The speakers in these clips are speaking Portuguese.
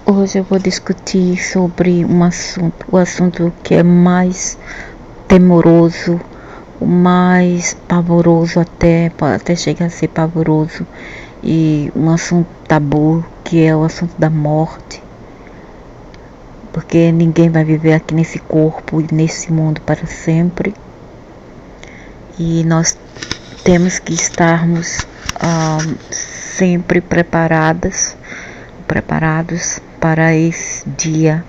Hoje eu vou discutir sobre o assunto que é mais temoroso, o mais pavoroso até chegar a ser pavoroso, e um assunto tabu, que é o assunto da morte, porque ninguém vai viver aqui nesse corpo e nesse mundo para sempre, e nós temos que estarmos sempre preparados para esse dia.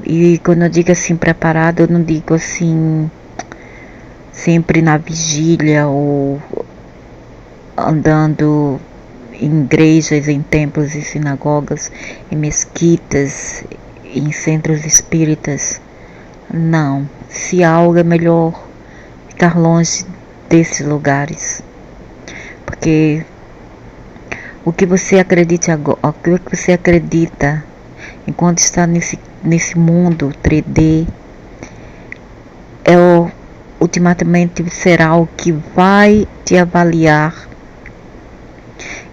E quando eu digo assim preparado, eu não digo assim sempre na vigília ou andando em igrejas, em templos e sinagogas, em mesquitas, em centros espíritas. Não, se há algo é melhor ficar longe desses lugares, porque o que você acredita agora, o que você acredita enquanto está nesse mundo 3D ultimamente será o que vai te avaliar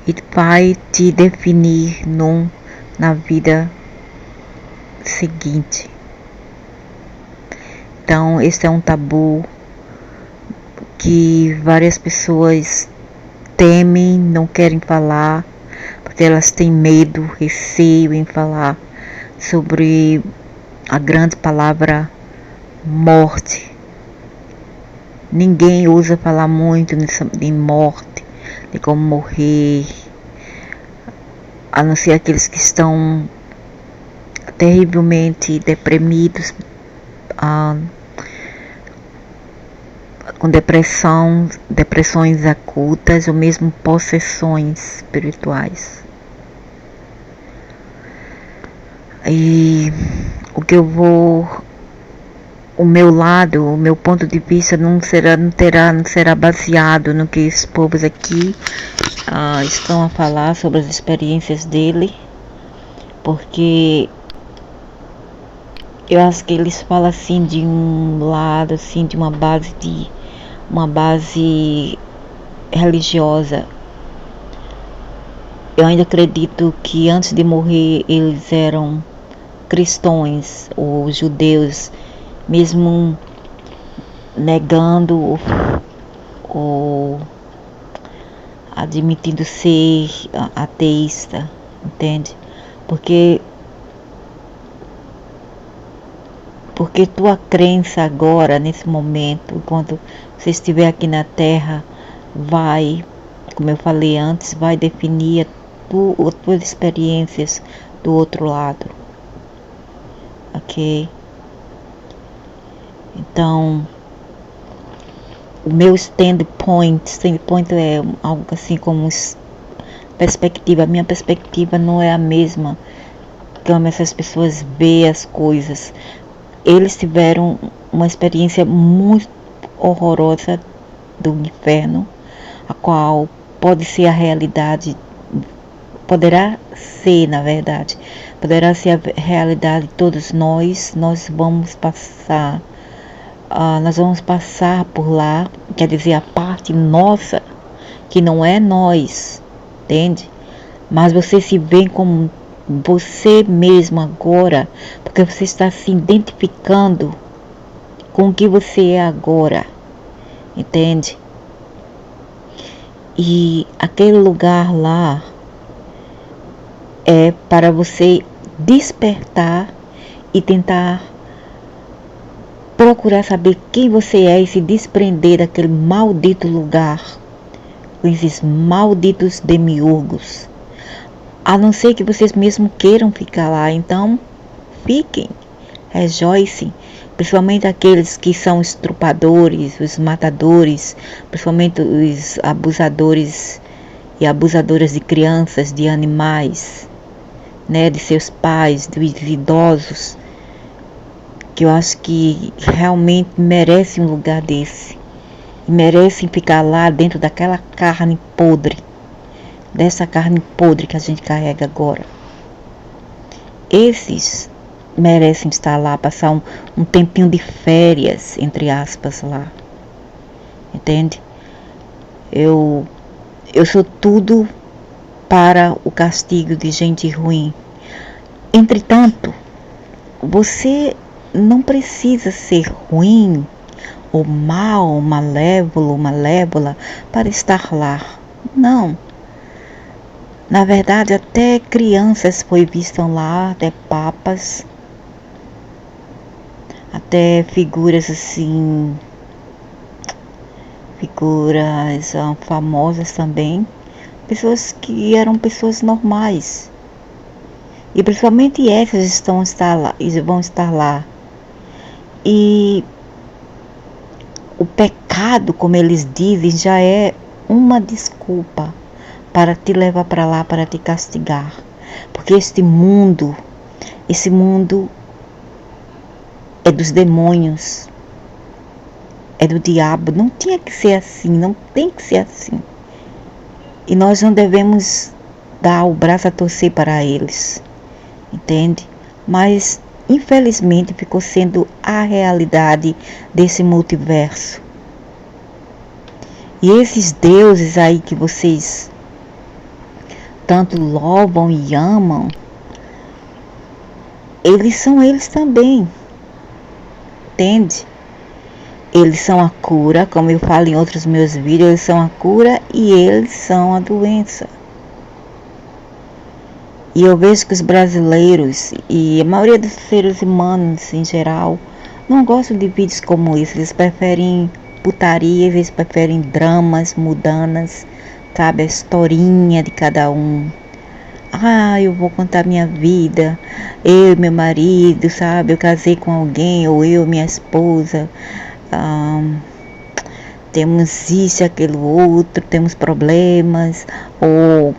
e vai te definir na vida seguinte. Então, esse é um tabu que várias pessoas temem, não querem falar, porque elas têm medo, receio em falar sobre a grande palavra morte. Ninguém ousa falar muito de morte, de como morrer, a não ser aqueles que estão terrivelmente deprimidos, com depressões acutas ou mesmo possessões espirituais. E o meu ponto de vista não será baseado no que esses povos aqui estão a falar sobre as experiências dele, porque eu acho que eles falam assim de um lado, assim, de uma base religiosa. Eu ainda acredito que antes de morrer eles eram cristãos ou judeus, mesmo negando ou admitindo ser ateísta, entende? Porque tua crença agora, nesse momento, quando você estiver aqui na Terra, vai, como eu falei antes, vai definir as tuas experiências do outro lado, ok? Então, o meu standpoint é algo assim como perspectiva. A minha perspectiva não é a mesma como essas pessoas veem as coisas. Eles tiveram uma experiência muito horrorosa do inferno, a qual pode ser a realidade, poderá ser, na verdade, poderá ser a realidade de todos nós. Nós vamos passar por lá, quer dizer, a parte nossa, que não é nós, entende? Mas você se vê como você mesmo agora, porque você está se identificando com o que você é agora, entende? E aquele lugar lá é para você despertar e tentar procurar saber quem você é e se desprender daquele maldito lugar, com esses malditos demiurgos. A não ser que vocês mesmo queiram ficar lá, então fiquem, rejoicem, principalmente aqueles que são estrupadores, os matadores, principalmente os abusadores e abusadoras de crianças, de animais, né, de seus pais, dos idosos, que eu acho que realmente merecem um lugar desse, e merecem ficar lá dentro daquela carne podre, dessa carne podre que a gente carrega agora. Esses merecem estar lá, passar um tempinho de férias, entre aspas, lá, entende? Eu sou tudo para o castigo de gente ruim, Entretanto, você não precisa ser ruim ou mal, malévolo, malévola para estar lá. Não. Na verdade, até crianças foi vistam lá, até papas, até figuras assim, figuras famosas também, pessoas que eram pessoas normais. E principalmente essas vão estar lá. E o pecado, como eles dizem, já é uma desculpa para te levar para lá, para te castigar. Porque esse mundo é dos demônios, é do diabo. Não tinha que ser assim, não tem que ser assim. E nós não devemos dar o braço a torcer para eles, entende? Mas infelizmente ficou sendo a realidade desse multiverso. E esses deuses aí que vocês tanto louvam e amam, eles são eles também, entende? Eles são a cura, como eu falo em outros meus vídeos, eles são a cura e eles são a doença. E eu vejo que os brasileiros e a maioria dos seres humanos em geral não gostam de vídeos como esse. Eles preferem putaria, eles preferem dramas, mudanas, sabe? A historinha de cada um. Eu vou contar minha vida, eu e meu marido, sabe? Eu casei com alguém, ou eu e minha esposa. Temos isso, aquilo, outro, temos problemas, ou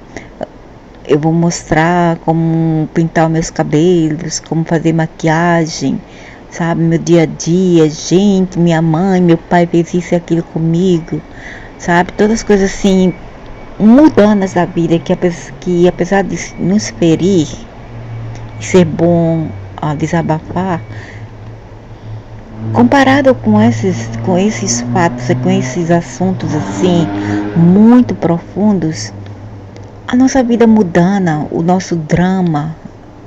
eu vou mostrar como pintar os meus cabelos, como fazer maquiagem, sabe, meu dia a dia, gente, minha mãe, meu pai fez isso e aquilo comigo, sabe, todas as coisas assim, mudanas da vida, que apesar de nos ferir, e ser bom desabafar, comparado com esses fatos, com esses assuntos assim, muito profundos, a nossa vida mudana, o nosso drama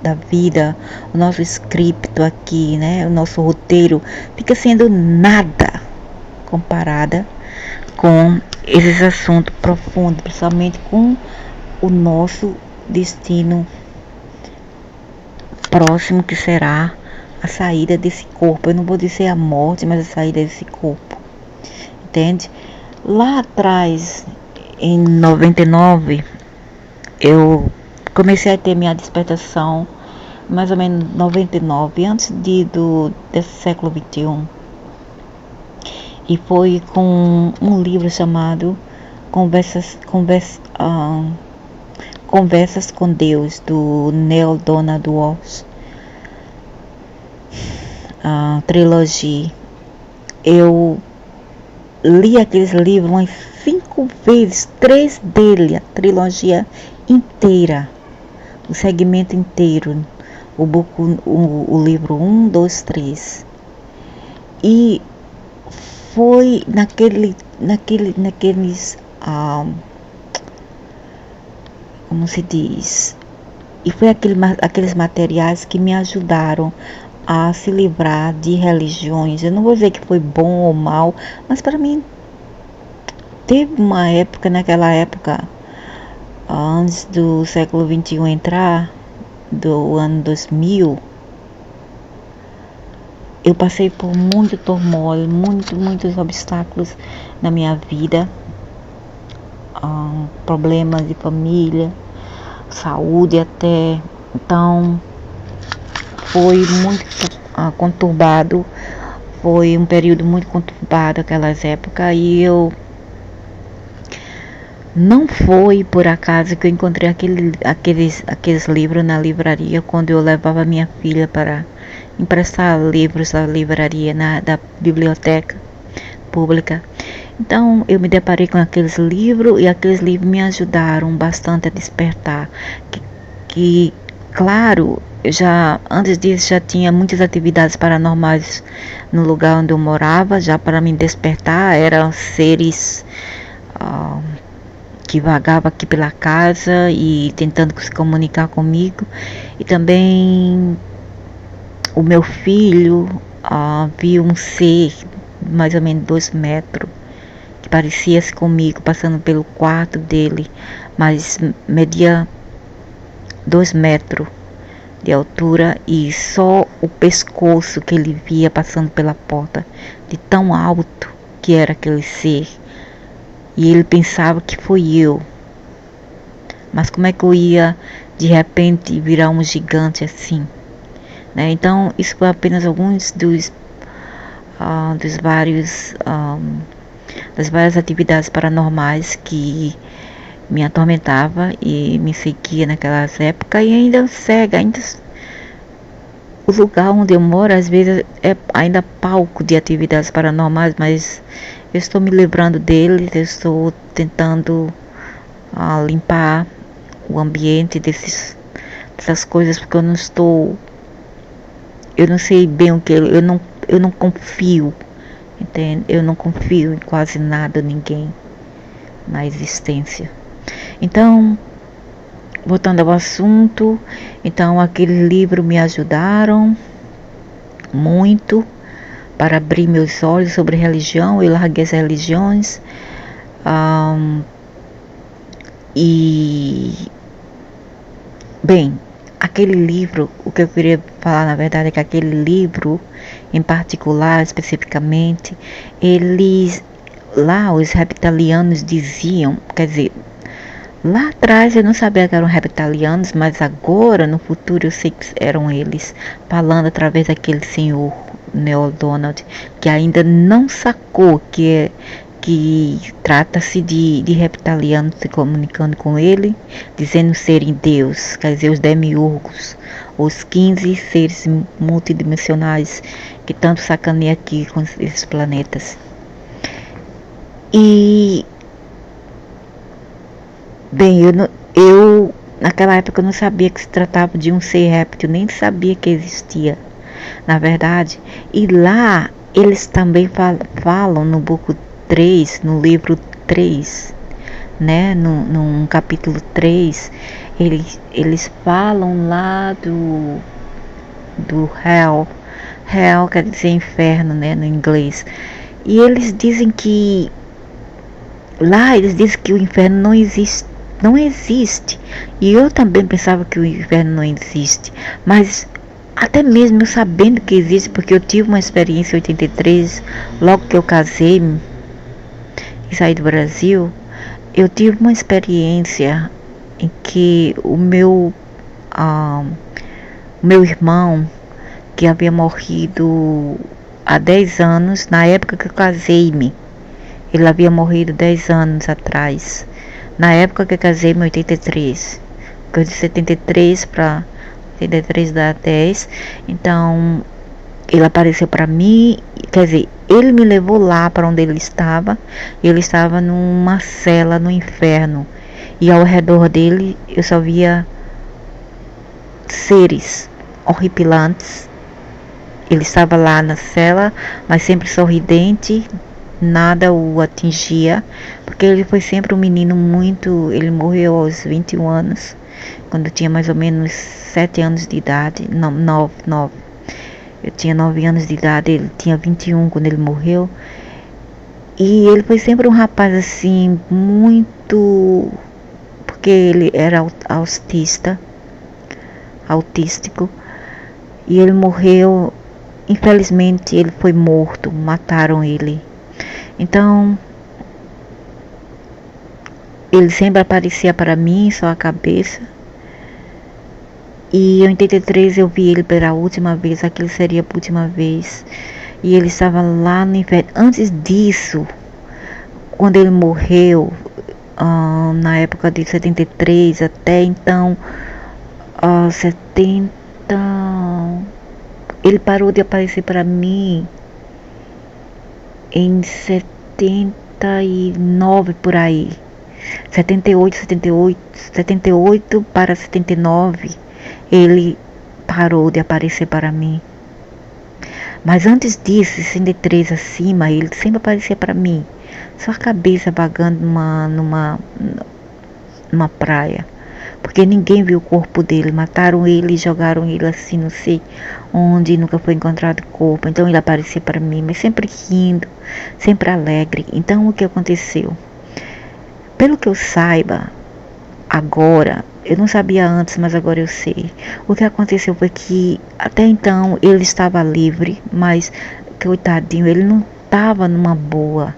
da vida, o nosso script aqui, né? O nosso roteiro fica sendo nada comparada com esses assuntos profundos, principalmente com o nosso destino próximo, que será a saída desse corpo. Eu não vou dizer a morte, mas a saída desse corpo, entende? Lá atrás, em 99, eu comecei a ter minha despertação, mais ou menos 99, antes desse século 21. E foi com um livro chamado Conversas com Deus, do Neil Donald Walsh, trilogia. Eu li aqueles livros umas 5 vezes, 3 dele, a trilogia inteira, o segmento inteiro, o livro 1, 2, 3. E foi naqueles como se diz, e foi aqueles materiais que me ajudaram a se livrar de religiões. Eu não vou dizer que foi bom ou mal, mas para mim teve uma época, naquela época, antes do século 21 entrar, do ano 2000, eu passei por muito turmoil, muitos obstáculos na minha vida, problemas de família, saúde até. Então foi muito conturbado, foi um período muito conturbado aquelas épocas, e eu não foi por acaso que eu encontrei aqueles livros na livraria, quando eu levava minha filha para emprestar livros da livraria, da biblioteca pública. Então eu me deparei com aqueles livros, e aqueles livros me ajudaram bastante a despertar, que claro, antes disso já tinha muitas atividades paranormais no lugar onde eu morava, já para me despertar. Eram seres que vagava aqui pela casa e tentando se comunicar comigo. E também o meu filho viu um ser mais ou menos 2 metros, que parecia-se comigo, passando pelo quarto dele, mas media 2 metros de altura e só o pescoço que ele via passando pela porta, de tão alto que era aquele ser. E ele pensava que foi eu. Mas como é que eu ia de repente virar um gigante assim, né? Então isso foi apenas alguns das várias atividades paranormais que me atormentava e me seguia naquelas épocas e ainda segue, ainda o lugar onde eu moro às vezes é ainda palco de atividades paranormais, mas eu estou me livrando deles, eu estou tentando limpar o ambiente dessas coisas, porque eu não sei bem o que, eu não confio, entende? Eu não confio em quase nada, ninguém na existência. Então, voltando ao assunto, então aquele livro me ajudaram muito para abrir meus olhos sobre religião. Eu larguei as religiões e bem, aquele livro, o que eu queria falar na verdade é que aquele livro em particular, especificamente, lá os reptilianos diziam, quer dizer, lá atrás eu não sabia que eram reptilianos, mas agora, no futuro, eu sei que eram eles, falando através daquele senhor Neil Donald, que ainda não sacou que trata-se de reptilianos se comunicando com ele, dizendo serem Deus, quer dizer, os demiurgos, os 15 seres multidimensionais que tanto sacaneiam aqui com esses planetas. E bem, eu naquela época eu não sabia que se tratava de um ser réptil, nem sabia que existia, na verdade. E lá eles também falam no book 3, no livro 3, né, no capítulo 3, eles falam lá do hell. Hell quer dizer inferno, né, no inglês. E eles dizem que lá eles dizem que o inferno não existe. Não existe. E eu também pensava que o inferno não existe. Mas até mesmo eu sabendo que existe, porque eu tive uma experiência em 83, logo que eu casei e saí do Brasil, eu tive uma experiência em que o meu irmão, que havia morrido há 10 anos, na época que eu casei-me, ele havia morrido 10 anos atrás. Na época que eu casei em 83, porque eu de 73 para 83 dá 10, então ele apareceu para mim, quer dizer, ele me levou lá para onde ele estava numa cela no inferno, e ao redor dele eu só via seres horripilantes. Ele estava lá na cela, mas sempre sorridente, nada o atingia, porque ele foi sempre um menino ele morreu aos 21 anos, quando eu tinha mais ou menos 7 anos de idade, não, 9, eu tinha 9 anos de idade, ele tinha 21 quando ele morreu, e ele foi sempre um rapaz assim, muito, porque ele era autístico, e ele morreu, infelizmente ele foi morto, mataram ele. Então, ele sempre aparecia para mim, só a cabeça. E em 83 eu vi ele pela última vez, aquilo seria a última vez. E ele estava lá no inferno. Antes disso, quando ele morreu, na época de 73, até então, 70, ele parou de aparecer para mim em 79 por aí, 78 para 79, ele parou de aparecer para mim. Mas antes disso, 63 acima, ele sempre aparecia para mim, só a cabeça vagando numa praia. Porque ninguém viu o corpo dele. Mataram ele e jogaram ele assim, não sei onde, nunca foi encontrado o corpo. Então ele aparecia para mim, mas sempre rindo, sempre alegre. Então o que aconteceu? Pelo que eu saiba, agora, eu não sabia antes, mas agora eu sei. O que aconteceu foi que até então ele estava livre, mas coitadinho, ele não estava numa boa.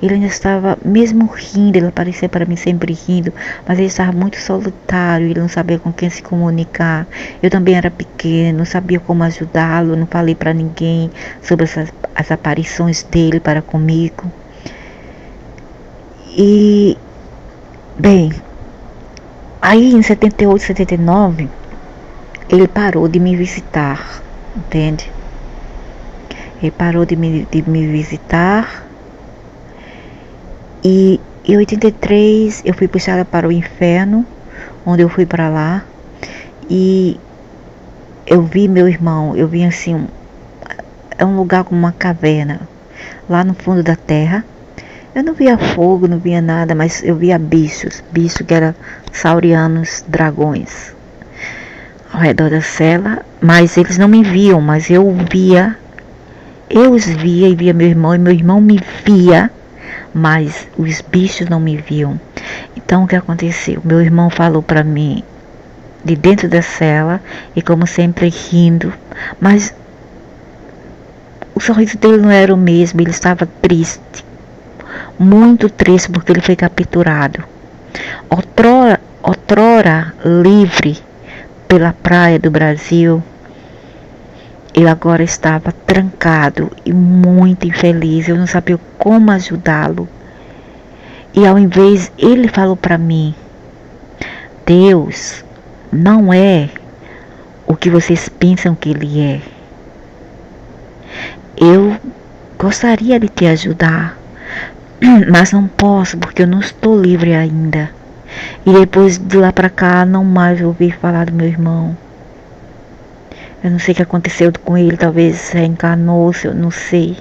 Ele ainda estava, mesmo rindo, ele aparecia para mim sempre rindo, mas ele estava muito solitário, ele não sabia com quem se comunicar. Eu também era pequeno, não sabia como ajudá-lo, não falei para ninguém sobre as aparições dele para comigo. E, bem, aí em 78, 79, ele parou de me visitar, entende? Ele parou de me visitar. E em 83 eu fui puxada para o inferno, onde eu fui para lá. E eu vi meu irmão, eu vi assim, é um lugar como uma caverna, lá no fundo da terra. Eu não via fogo, não via nada, mas eu via bichos que eram saurianos, dragões, ao redor da cela. Mas eles não me viam, mas eu os via e via meu irmão, e meu irmão me via, mas os bichos não me viam. Então o que aconteceu? Meu irmão falou para mim de dentro da cela, e como sempre rindo, mas o sorriso dele não era o mesmo, ele estava triste, muito triste, porque ele foi capturado. Outrora livre pela praia do Brasil, ele agora estava trancado e muito infeliz. Eu não sabia como ajudá-lo. E ao invés, ele falou para mim: Deus não é o que vocês pensam que ele é. Eu gostaria de te ajudar, mas não posso, porque eu não estou livre ainda. E depois de lá para cá, não mais ouvi falar do meu irmão. Eu não sei o que aconteceu com ele, talvez reencarnou, eu não sei.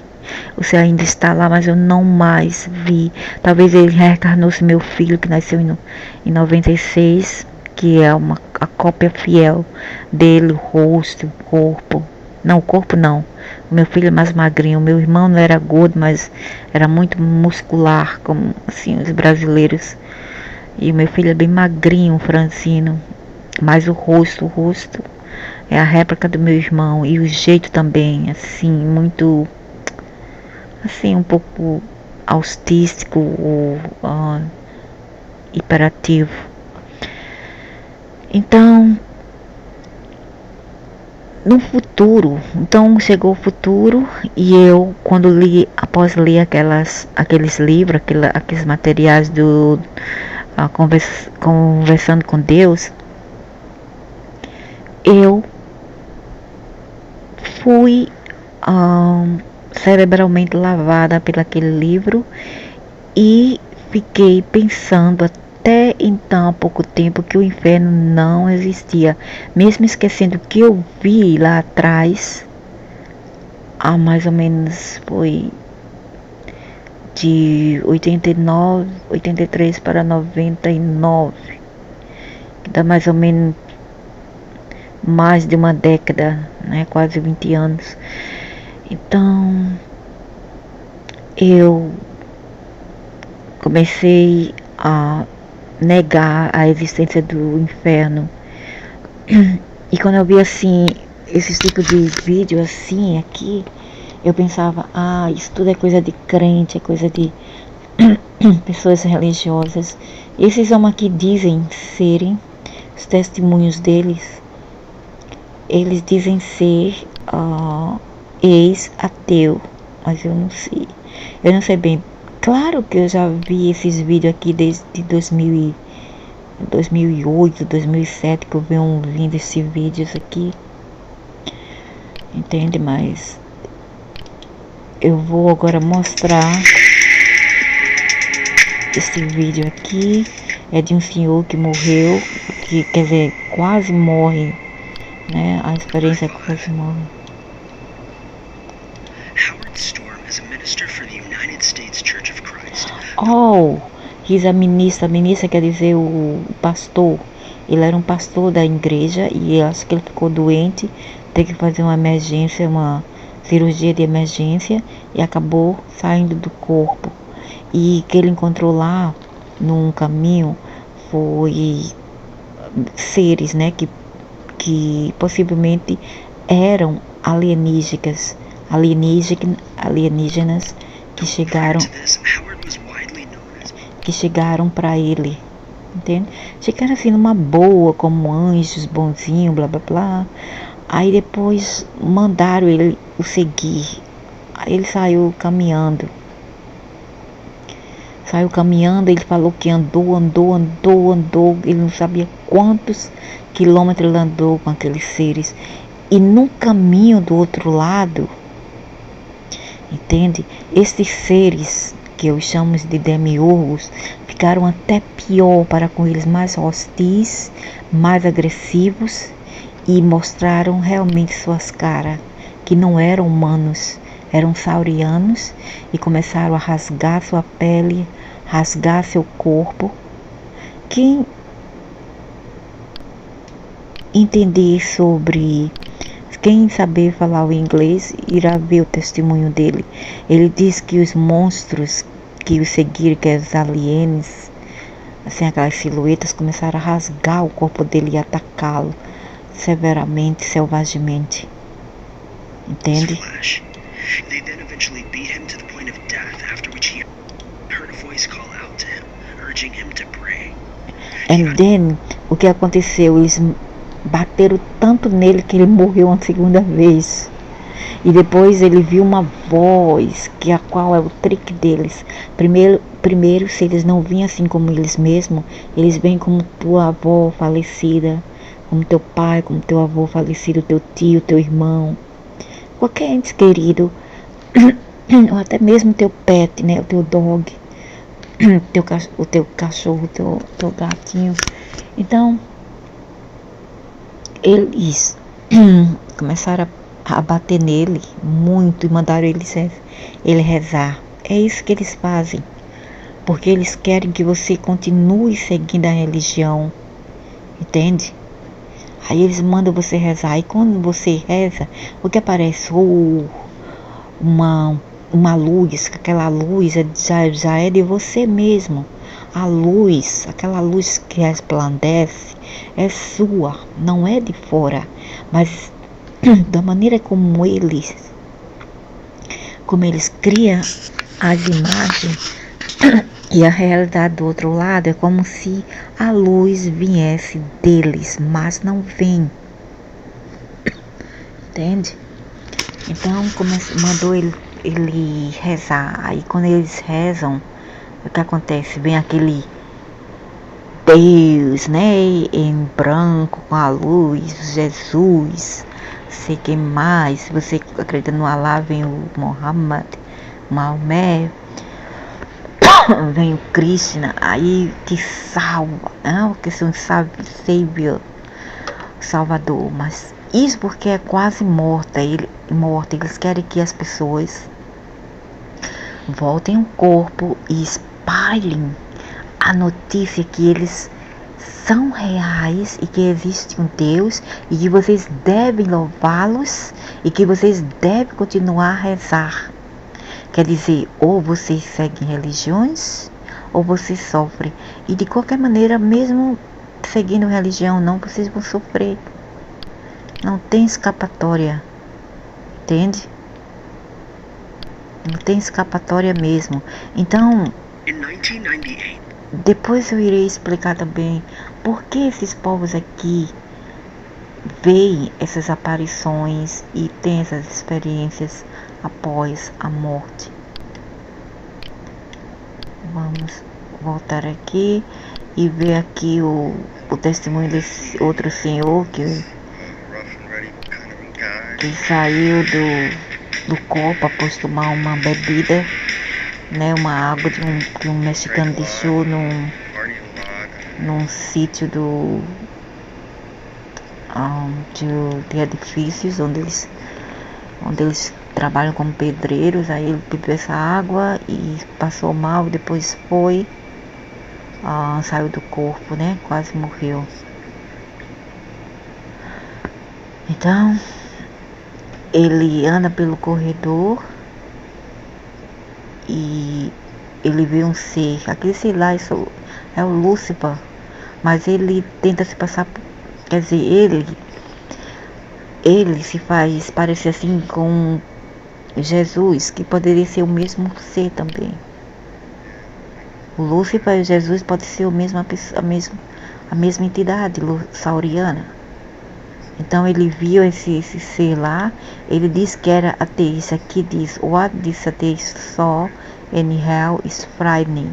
Você ainda está lá, mas eu não mais vi. Talvez ele reencarnou-se meu filho, que nasceu em 96, que é a cópia fiel dele, o rosto, o corpo. Não, o corpo não. O meu filho é mais magrinho. O meu irmão não era gordo, mas era muito muscular, como assim os brasileiros. E o meu filho é bem magrinho, Francino. Mas o rosto é a réplica do meu irmão. E o jeito também, assim, muito, assim, um pouco autístico ou hiperativo. Então, no futuro, então chegou o futuro, e eu, quando após ler aqueles livros, aqueles materiais do Conversando com Deus, eu fui cerebralmente lavada por aquele livro e fiquei pensando até então, há pouco tempo, que o inferno não existia, mesmo esquecendo que eu vi lá atrás, há mais ou menos, foi de 83 para 99, que dá mais ou menos mais de uma década, né, quase 20 anos. Então eu comecei a negar a existência do inferno. E quando eu vi assim esse tipo de vídeo assim aqui, eu pensava: isso tudo é coisa de crente, é coisa de pessoas religiosas. Esses homens que dizem serem, os testemunhos deles, eles dizem ser ex-ateu, mas eu não sei. Eu não sei bem. Claro que eu já vi esses vídeos aqui desde 2008, 2007, que eu venho vindo esses vídeos aqui, entende? Mas eu vou agora mostrar esse vídeo aqui. É de um senhor que morreu, que quer dizer, quase morre, né? A experiência quase morre. quis a ministra quer dizer o pastor. Ele era um pastor da igreja e acho que ele ficou doente, teve que fazer uma emergência, uma cirurgia de emergência e acabou saindo do corpo. E que ele encontrou lá num caminho foi seres, né, que possivelmente eram alienígenas que chegaram para ele, entende? Chegaram assim numa boa, como anjos, bonzinho, blá blá blá. Aí depois mandaram ele o seguir. Aí ele saiu caminhando. Ele falou que andou. Ele não sabia quantos quilômetros ele andou com aqueles seres. E no caminho do outro lado, entende? Esses seres, que eu chamo de demiurgos, ficaram até pior para com eles, mais hostis, mais agressivos, e mostraram realmente suas caras, que não eram humanos, eram saurianos, e começaram a rasgar sua pele, rasgar seu corpo. Quem entender sobre, quem saber falar o inglês, irá ver o testemunho dele. Ele diz que os monstros que o seguiram, que os aliens, assim, aquelas silhuetas, começaram a rasgar o corpo dele e atacá-lo severamente, selvagemente. Entende? And then, o que aconteceu? Eles bateram tanto nele que ele morreu uma segunda vez. E depois ele viu uma voz, que a qual é o trick deles. Primeiro, se eles não vêm assim como eles mesmos, eles vêm como tua avó falecida, como teu pai, como teu avô falecido, teu tio, teu irmão, qualquer ente querido, ou até mesmo teu pet, né, o teu dog, o teu cachorro, o teu gatinho. Então, eles começaram a bater nele muito e mandaram ele rezar. É isso que eles fazem, porque eles querem que você continue seguindo a religião, entende? Aí eles mandam você rezar, e quando você reza, o que aparece? Uma luz, aquela luz já é de você mesmo. A luz, aquela luz que resplandece, é sua, não é de fora. Mas da maneira como eles criam as imagens e a realidade do outro lado, é como se a luz viesse deles, mas não vem. Entende? Então mandou ele rezar. Aí quando eles rezam, o que acontece? Vem aquele Deus, né, em branco, com a luz, Jesus, sei que mais. Se você acredita no Alá, vem o Maomé, vem o Krishna, aí que salva, não? Que são Savior, Salvador. Mas isso porque é quase morta. Eles querem que as pessoas voltem o corpo e espalhem a notícia que eles são reais e que existe um Deus e que vocês devem louvá-los e que vocês devem continuar a rezar. Quer dizer, ou vocês seguem religiões ou vocês sofrem. E de qualquer maneira, mesmo seguindo religião, não, vocês vão sofrer. Não tem escapatória. Entende? Não tem escapatória mesmo. Então, depois eu irei explicar também por que esses povos aqui veem essas aparições e têm essas experiências após a morte. Vamos voltar aqui e ver aqui o testemunho desse outro senhor que saiu do copo após tomar uma bebida, né, uma água de um mexicano deixou num sítio de edifícios onde eles trabalham como pedreiros. Aí ele bebeu essa água e passou mal, depois foi saiu do corpo, né? Quase morreu. Então, ele anda pelo corredor e ele vê um ser. Aquele sei lá, isso é o Lúcifer. Mas ele tenta se passar, quer dizer, ele se faz parecer assim com Jesus, que poderia ser o mesmo ser também. O Lúcifer e Jesus pode ser a mesma entidade sauriana. Então ele viu esse ser lá, ele disse que era ateísta, que diz, what this atheist saw in hell is frightening.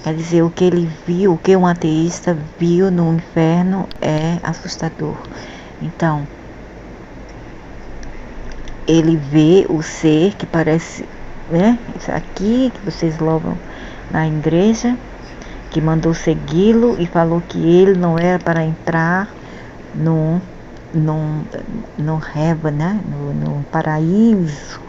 Quer dizer, o que ele viu, o que um ateísta viu no inferno é assustador. Então, ele vê o ser que parece, né, isso aqui que vocês louvam na igreja, que mandou segui-lo e falou que ele não era para entrar no heaven, né, no paraíso.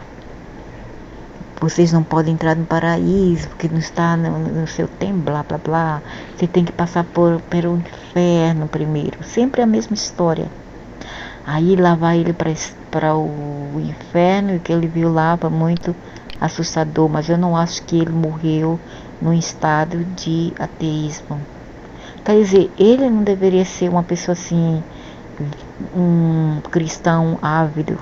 Vocês não podem entrar no paraíso porque não está no seu tempo, blá blá blá. Você tem que passar pelo inferno primeiro. Sempre a mesma história. Aí lá vai ele para o inferno, e o que ele viu lá foi muito assustador. Mas eu não acho que ele morreu num estado de ateísmo. Quer dizer, ele não deveria ser uma pessoa assim, um cristão ávido.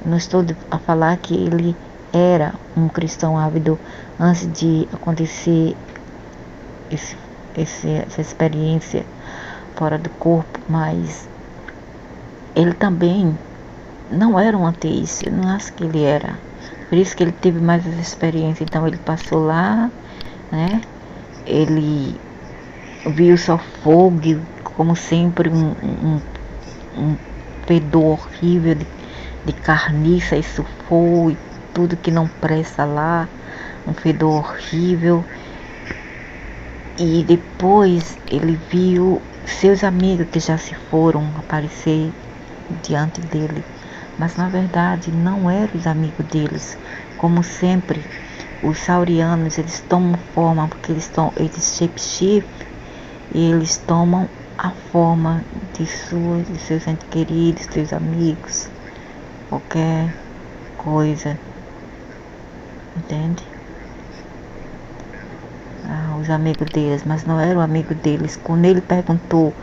Não estou a falar que ele era um cristão ávido antes de acontecer essa experiência fora do corpo, mas ele também não era um ateísta. Eu não acho que ele era. Por isso que ele teve mais essa experiência. Então ele passou lá, né? Ele viu só fogo, como sempre, um fedor horrível de carniça e sulfur e tudo que não presta lá, um fedor horrível. E depois ele viu seus amigos que já se foram aparecer diante dele, mas na verdade não eram os amigos deles. Como sempre, os saurianos, eles tomam forma porque eles shapeshift, e eles tomam a forma de seus entes queridos, seus amigos, qualquer coisa, entende? Os amigos deles, mas não eram amigos deles. Quando ele perguntou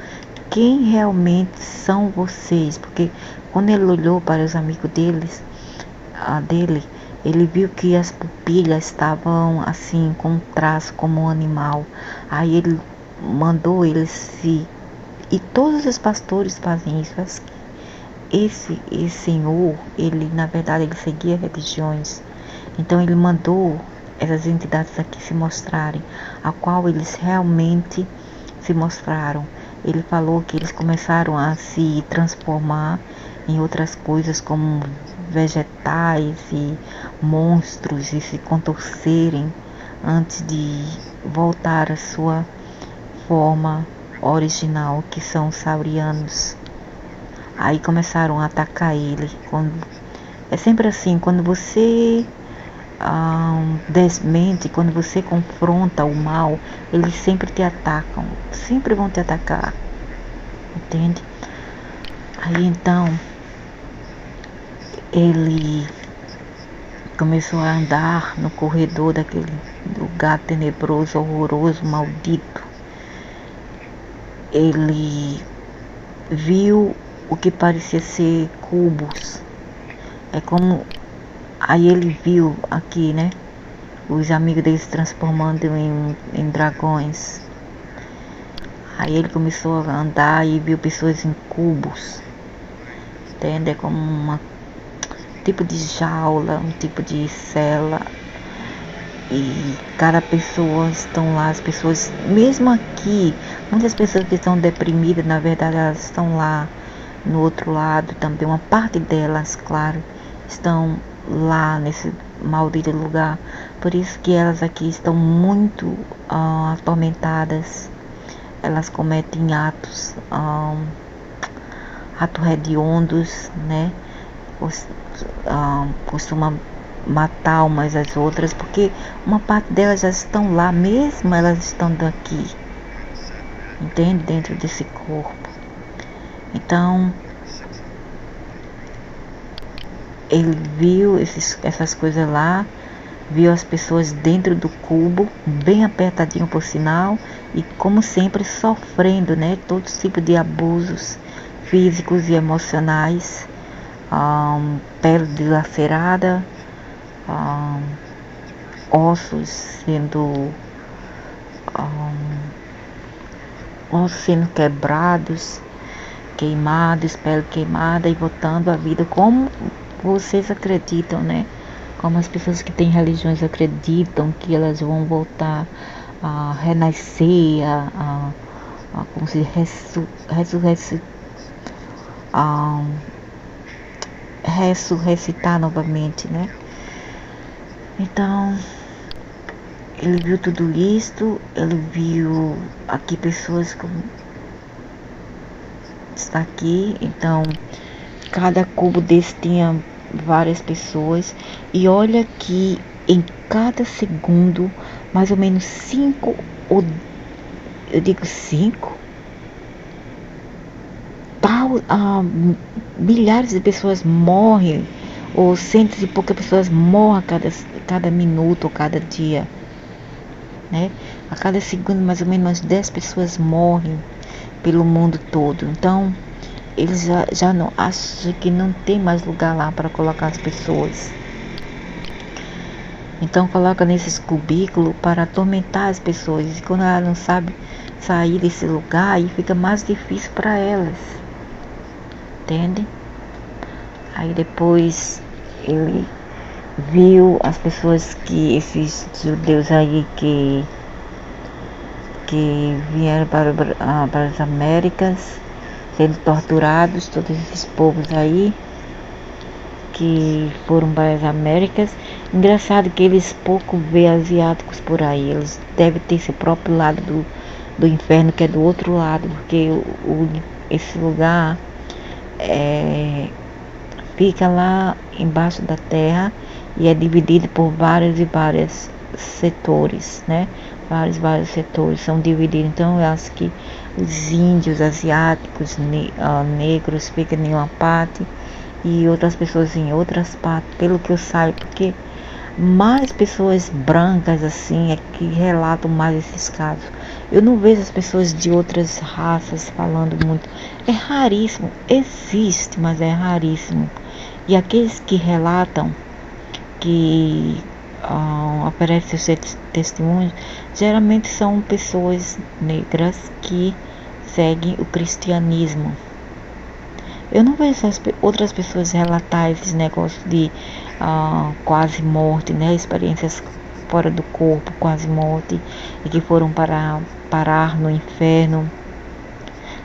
quem realmente são vocês, porque quando ele olhou para os amigos dele, ele viu que as pupillas estavam assim, com um traço como um animal. Aí ele mandou eles se... E todos os pastores fazem isso. Esse senhor, ele na verdade ele seguia religiões. Então ele mandou essas entidades aqui se mostrarem, a qual eles realmente se mostraram. Ele falou que eles começaram a se transformar em outras coisas, como vegetais e monstros, e se contorcerem antes de voltar à sua forma original, que são os saurianos. Aí começaram a atacar ele. É sempre assim, quando você desmente, quando você confronta o mal, eles sempre te atacam, sempre vão te atacar, entende? Aí então ele começou a andar no corredor daquele lugar tenebroso, horroroso, maldito. Ele viu o que parecia ser cubos. É como... Aí ele viu aqui, né, os amigos dele se transformando em dragões. Aí ele começou a andar e viu pessoas em cubos, entende? É como um tipo de jaula, um tipo de cela. E cada pessoa estão lá, as pessoas, mesmo aqui, muitas pessoas que estão deprimidas, na verdade elas estão lá no outro lado também. Uma parte delas, claro, estão lá nesse maldito lugar. Por isso que elas aqui estão muito atormentadas. Elas cometem atos hediondos, né? Costuma matar umas às outras, porque uma parte delas já estão lá, mesmo elas estando aqui, entende? Dentro desse corpo. Então, ele viu essas coisas lá, viu as pessoas dentro do cubo, bem apertadinho por sinal, e como sempre sofrendo, né? Todo tipo de abusos físicos e emocionais, pele dilacerada, ossos sendo quebrados, queimados, pele queimada, e voltando à vida como vocês acreditam, né? Como as pessoas que têm religiões acreditam que elas vão voltar a renascer, como se ressuscitar novamente, né? Então, ele viu tudo isto, ele viu aqui pessoas como está aqui. Então, cada cubo desse tinha várias pessoas, e olha que em cada segundo, mais ou menos 5, ou eu digo 5, milhares de pessoas morrem, ou centos e poucas pessoas morrem cada minuto ou cada dia, né? A cada segundo, mais ou menos umas 10 pessoas morrem pelo mundo todo. Então, eles já não acham que não tem mais lugar lá para colocar as pessoas. Então coloca nesses cubículos para atormentar as pessoas. E quando ela não sabe sair desse lugar, aí fica mais difícil para elas. Entende? Aí depois ele viu as pessoas esses judeus aí que vieram para as Américas, sendo torturados, todos esses povos aí que foram para as Américas. Engraçado que eles pouco vê asiáticos por aí, eles devem ter esse próprio lado do inferno, que é do outro lado, porque esse lugar fica lá embaixo da terra e é dividido por vários e vários setores, né? Vários setores são divididos. Então eu acho que os índios, asiáticos, negros ficam em uma parte e outras pessoas em outras partes, pelo que eu saiba, porque mais pessoas brancas assim é que relatam mais esses casos. Eu não vejo as pessoas de outras raças falando muito. É raríssimo, existe, mas é raríssimo. E aqueles que relatam, que oferecem seus testemunhos, geralmente são pessoas negras que seguem o cristianismo. Eu não vejo outras pessoas relatar esses negócios de quase morte, né? Experiências fora do corpo, quase morte, e que foram parar no inferno.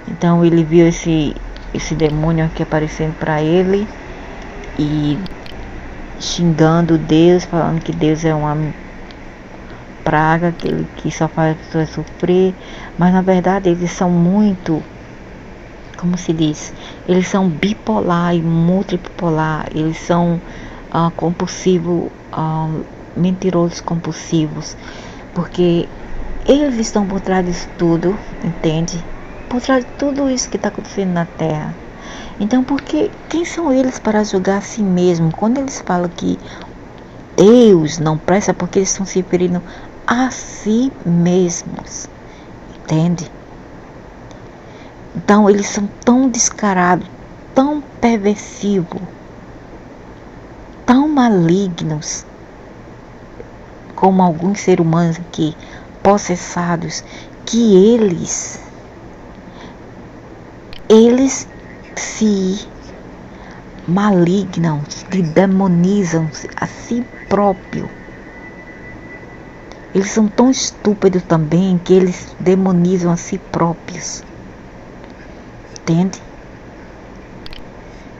Então ele viu esse demônio aqui aparecendo para ele e xingando Deus, falando que Deus é uma praga, que só faz as pessoas sofrer. Mas na verdade eles são muito, como se diz, eles são bipolar e multipolar, eles são compulsivos, mentirosos compulsivos, porque eles estão por trás disso tudo, entende? Por trás de tudo isso que está acontecendo na Terra. Então, quem são eles para julgar a si mesmo? Quando eles falam que Deus não presta, porque eles estão se referindo a si mesmos, entende? Então eles são tão descarados, tão perversivos, tão malignos, como alguns seres humanos aqui, possessados, que eles se malignam, se demonizam a si próprio. Eles são tão estúpidos também que eles demonizam a si próprios. Entende?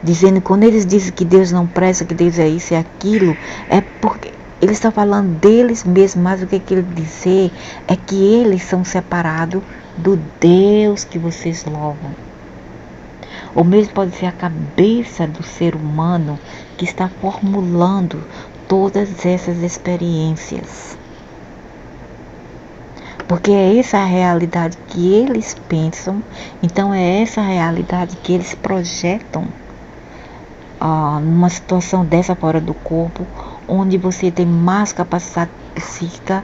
Dizendo, quando eles dizem que Deus não presta, que Deus é isso e aquilo, é porque eles estão falando deles mesmos, mas o que ele dizer é que eles são separados do Deus que vocês louvam. Ou mesmo pode ser a cabeça do ser humano que está formulando todas essas experiências. Porque é essa a realidade que eles pensam, então é essa a realidade que eles projetam numa situação dessa fora do corpo, onde você tem mais capacidade psíquica,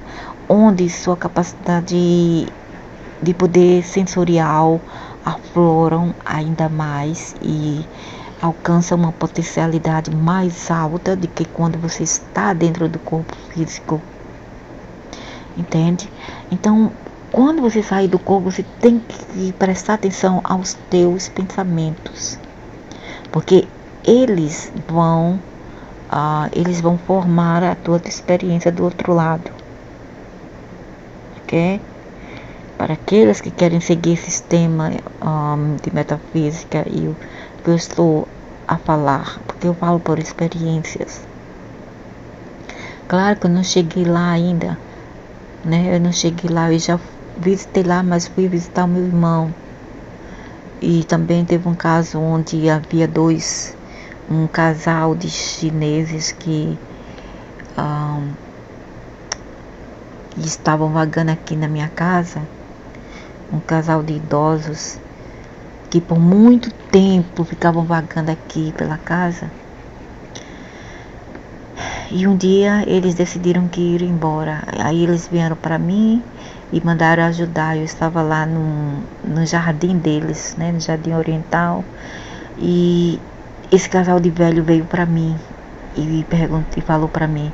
onde sua capacidade de poder sensorial afloram ainda mais e alcança uma potencialidade mais alta do que quando você está dentro do corpo físico. Entende? Então, quando você sair do corpo, você tem que prestar atenção aos teus pensamentos, porque eles vão formar a tua experiência do outro lado, ok? Para aqueles que querem seguir esse sistema de metafísica, e o que eu estou a falar, porque eu falo por experiências. Claro que eu não cheguei lá ainda, né? Eu não cheguei lá, eu já visitei lá, mas fui visitar o meu irmão. E também teve um caso onde havia um casal de chineses que estavam vagando aqui na minha casa, um casal de idosos que por muito tempo ficavam vagando aqui pela casa. E um dia eles decidiram que ir embora. Aí eles vieram para mim e mandaram ajudar. Eu estava lá no jardim deles, né, no jardim oriental. E esse casal de velho veio para mim e falou para mim.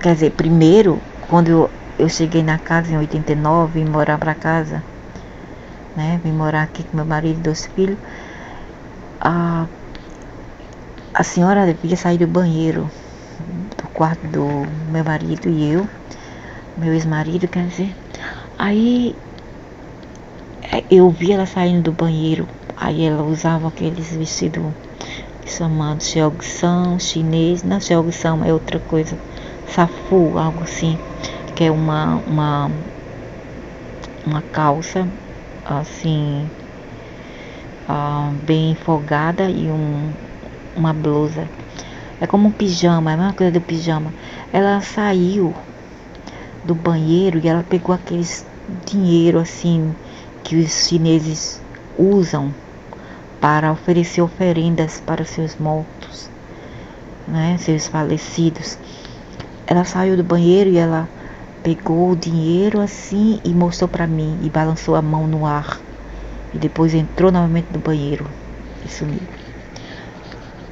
Quer dizer, primeiro, quando eu cheguei na casa em 89, vim morar para casa, né? Vim morar aqui com meu marido e 2 filhos. A senhora devia sair do banheiro do quarto do meu marido e eu, meu ex-marido, quer dizer. Aí eu vi ela saindo do banheiro. Aí ela usava aqueles vestidos chamados Jeogsan chinês. Não, Jeogsan é outra coisa, Safu, algo assim, que é uma calça assim, bem folgada, e uma blusa. É como um pijama, é a mesma coisa do pijama. Ela saiu do banheiro e ela pegou aqueles dinheiro assim que os chineses usam para oferecer oferendas para seus mortos, né, seus falecidos. Ela saiu do banheiro e ela pegou o dinheiro assim e mostrou para mim e balançou a mão no ar. E depois entrou novamente no banheiro e sumiu.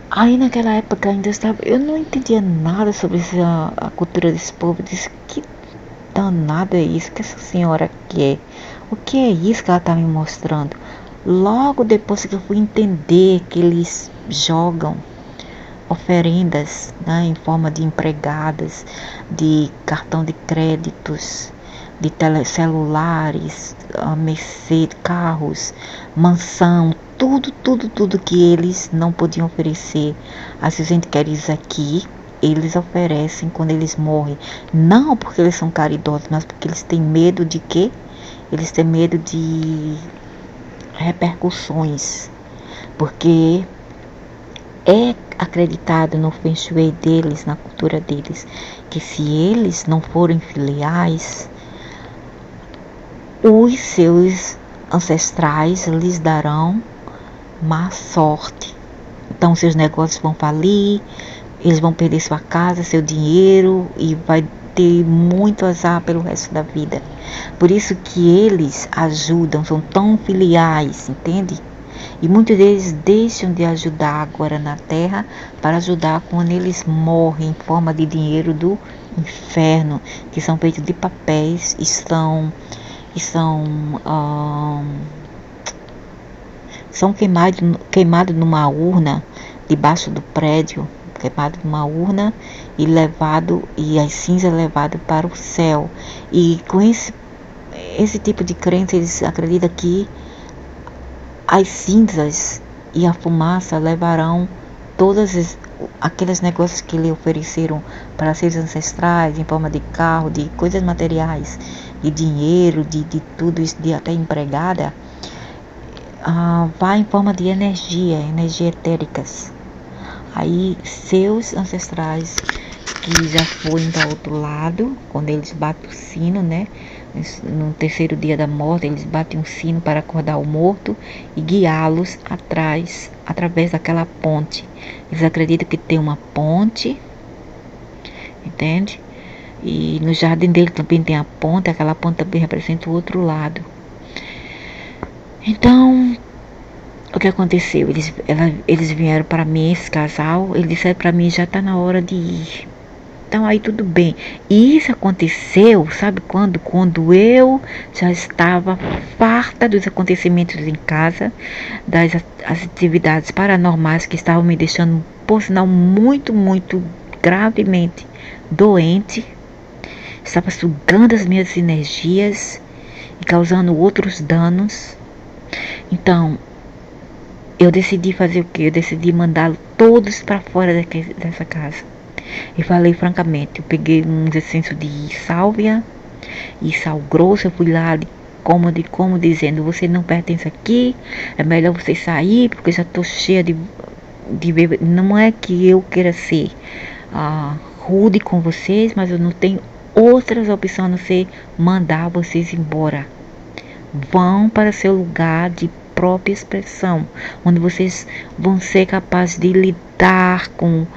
Aí naquela época ainda eu não entendia nada sobre a cultura desse povo. Eu disse, que danado é isso que essa senhora quer? O que é isso que ela está me mostrando? Logo depois que eu fui entender que eles jogam oferendas, né, em forma de empregadas, de cartão de créditos, de telecelulares, Mercedes, carros, mansão, tudo que eles não podiam oferecer a seus entes queridos aqui, eles oferecem quando eles morrem. Não porque eles são caridosos, mas porque eles têm medo de quê? Eles têm medo de repercussões, porque é acreditado no Feng Shui deles, na cultura deles, que se eles não forem filiais, os seus ancestrais lhes darão má sorte. Então seus negócios vão falir, eles vão perder sua casa, seu dinheiro, e vai ter muito azar pelo resto da vida. Por isso que eles ajudam, são tão filiais, entende? E muitos deles deixam de ajudar agora na Terra para ajudar quando eles morrem em forma de dinheiro do inferno, que são feitos de papéis e são queimados numa urna debaixo do prédio, queimado numa urna e as cinzas levadas para o céu. E com esse tipo de crença, eles acreditam que as cinzas e a fumaça levarão todos aqueles negócios que lhe ofereceram para seus ancestrais, em forma de carro, de coisas materiais, de dinheiro, de tudo isso, de até empregada, vai em forma de energia etéricas. Aí seus ancestrais que já foram para outro lado, quando eles batem o sino, né? No terceiro dia da morte, eles batem um sino para acordar o morto e guiá-los através daquela ponte. Eles acreditam que tem uma ponte, entende? E no jardim dele também tem a ponte, aquela ponte também representa o outro lado. Então, o que aconteceu? Eles vieram para mim, esse casal, eles disseram para mim, já está na hora de ir. Então aí tudo bem. E isso aconteceu, sabe quando? Quando eu já estava farta dos acontecimentos em casa, as atividades paranormais que estavam me deixando, por sinal, muito, muito gravemente doente. Estava sugando as minhas energias e causando outros danos. Então, eu decidi fazer o quê? Eu decidi mandá-los todos para fora dessa casa. E falei francamente, eu peguei uns essêncios de sálvia e sal grosso, eu fui lá como dizendo, você não pertence aqui, é melhor você sair, porque eu já estou cheia de ver. Não é que eu queira ser rude com vocês, mas eu não tenho outras opções a não ser mandar vocês embora. Vão para seu lugar de própria expressão, onde vocês vão ser capazes de lidar com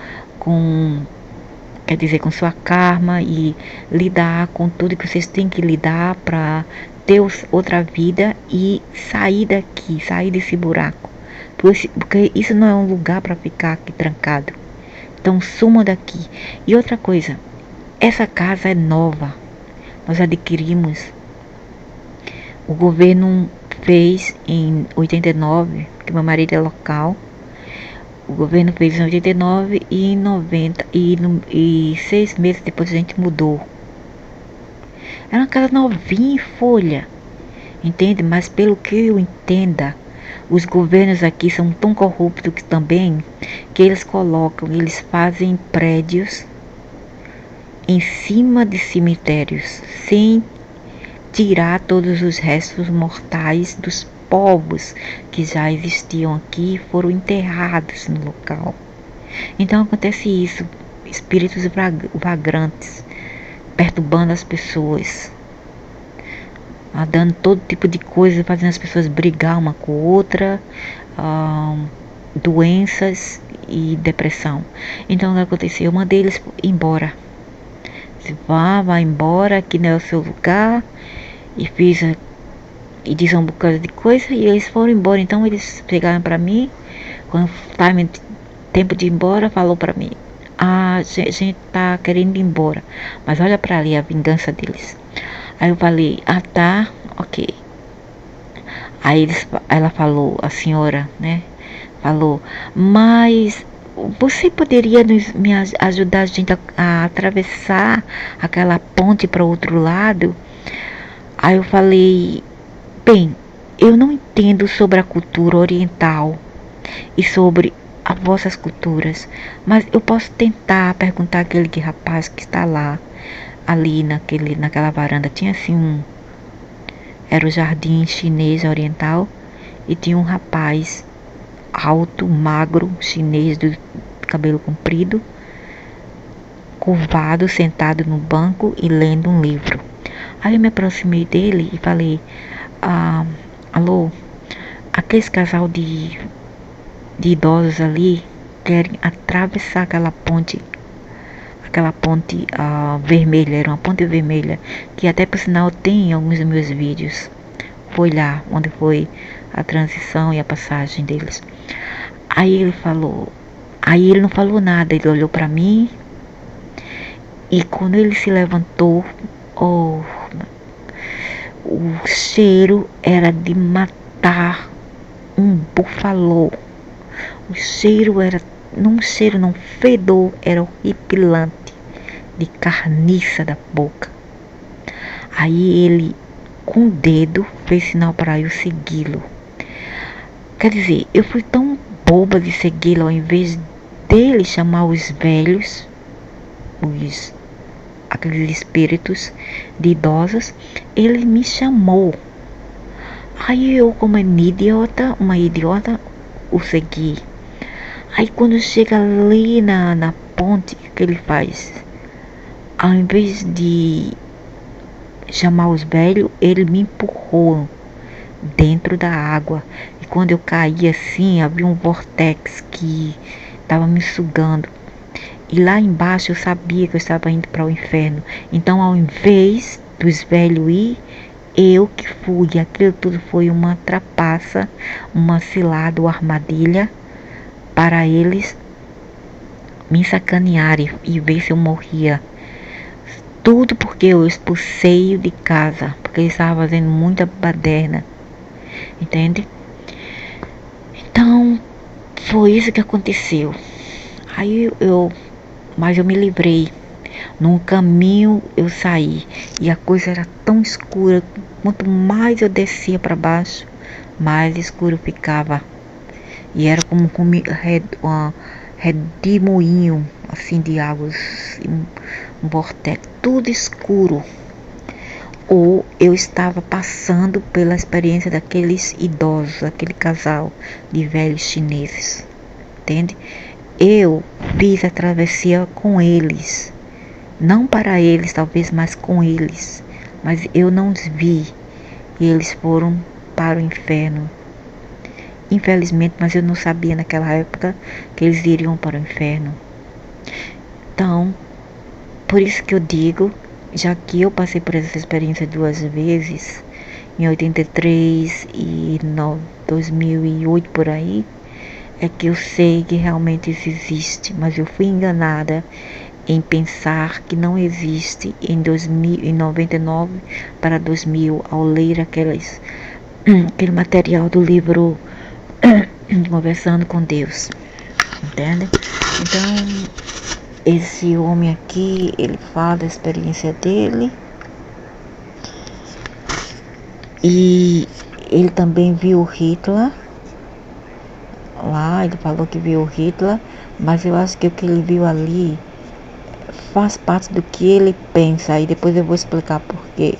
quer dizer, com sua karma e lidar com tudo que vocês têm que lidar para ter outra vida e sair daqui, sair desse buraco. Porque isso não é um lugar para ficar aqui trancado. Então sumam daqui. E outra coisa, essa casa é nova. Nós adquirimos. O governo fez em 89, porque meu marido é local. O governo fez em 89 e em 90 e 6 meses depois a gente mudou. Era uma casa novinha em folha, entende? Mas pelo que eu entenda, os governos aqui são tão corruptos que também que eles fazem prédios em cima de cemitérios, sem tirar todos os restos mortais dos povos que já existiam aqui e foram enterrados no local. Então acontece isso, espíritos vagrantes, perturbando as pessoas, dando todo tipo de coisa, fazendo as pessoas brigar uma com outra, doenças e depressão. Então o que aconteceu? Eu mandei eles embora. Se vá embora, aqui não é o seu lugar. E disse um bocado de coisa e eles foram embora. Então eles pegaram para mim, quando tempo de ir embora, falou para mim, a gente tá querendo ir embora, mas olha para ali a vingança deles. Aí eu falei, tá, ok. Aí ela falou, a senhora, né, falou, mas você poderia me ajudar a gente a atravessar aquela ponte para o outro lado? Aí eu falei, bem, eu não entendo sobre a cultura oriental e sobre as vossas culturas, mas eu posso tentar perguntar àquele rapaz que está lá, ali naquela varanda. Tinha assim era o jardim chinês oriental e tinha um rapaz alto, magro, chinês, do cabelo comprido, curvado, sentado no banco e lendo um livro. Aí eu me aproximei dele e falei, alô, aqueles casal de idosos ali querem atravessar aquela ponte vermelha, era uma ponte vermelha, que até por sinal tem em alguns dos meus vídeos. Foi lá onde foi a transição e a passagem deles. Aí ele não falou nada, ele olhou para mim e quando ele se levantou, o cheiro era de matar um búfalo. O cheiro era, não fedor, era horripilante, de carniça da boca. Aí ele, com o dedo, fez sinal para eu segui-lo. Quer dizer, eu fui tão boba de segui-lo, ao invés dele chamar os velhos, aqueles espíritos de idosos, ele me chamou. Aí eu, como uma idiota, o segui. Aí quando chega ali na ponte, o que ele faz? Ao invés de chamar os velhos, ele me empurrou dentro da água. E quando eu caí assim, havia um vortex que estava me sugando. E lá embaixo eu sabia que eu estava indo para o inferno. Então, ao invés dos velhos ir, eu que fui. Aquilo tudo foi uma trapaça, uma cilada, uma armadilha para eles me sacanearem e ver se eu morria. Tudo porque eu expulsei de casa, porque ele estava fazendo muita baderna, entende? Então, foi isso que aconteceu. Aí mas eu me livrei. No caminho eu saí e a coisa era tão escura. Quanto mais eu descia para baixo, mais escuro ficava. E era como um redemoinho assim de águas, um vortex, tudo escuro. Ou eu estava passando pela experiência daqueles idosos, aquele casal de velhos chineses, entende? Eu fiz a travessia com eles, não para eles talvez, mas com eles, mas eu não os vi e eles foram para o inferno. Infelizmente, mas eu não sabia naquela época que eles iriam para o inferno. Então, por isso que eu digo, já que eu passei por essa experiência 2 vezes, em 83 e 2008 por aí, é que eu sei que realmente isso existe, mas eu fui enganada em pensar que não existe em 99 para 2000 ao ler aquele material do livro Conversando com Deus, entende? Então, esse homem aqui, ele fala da experiência dele e ele também viu Hitler lá, ele falou que viu Hitler, mas eu acho que o que ele viu ali faz parte do que ele pensa e depois eu vou explicar por quê.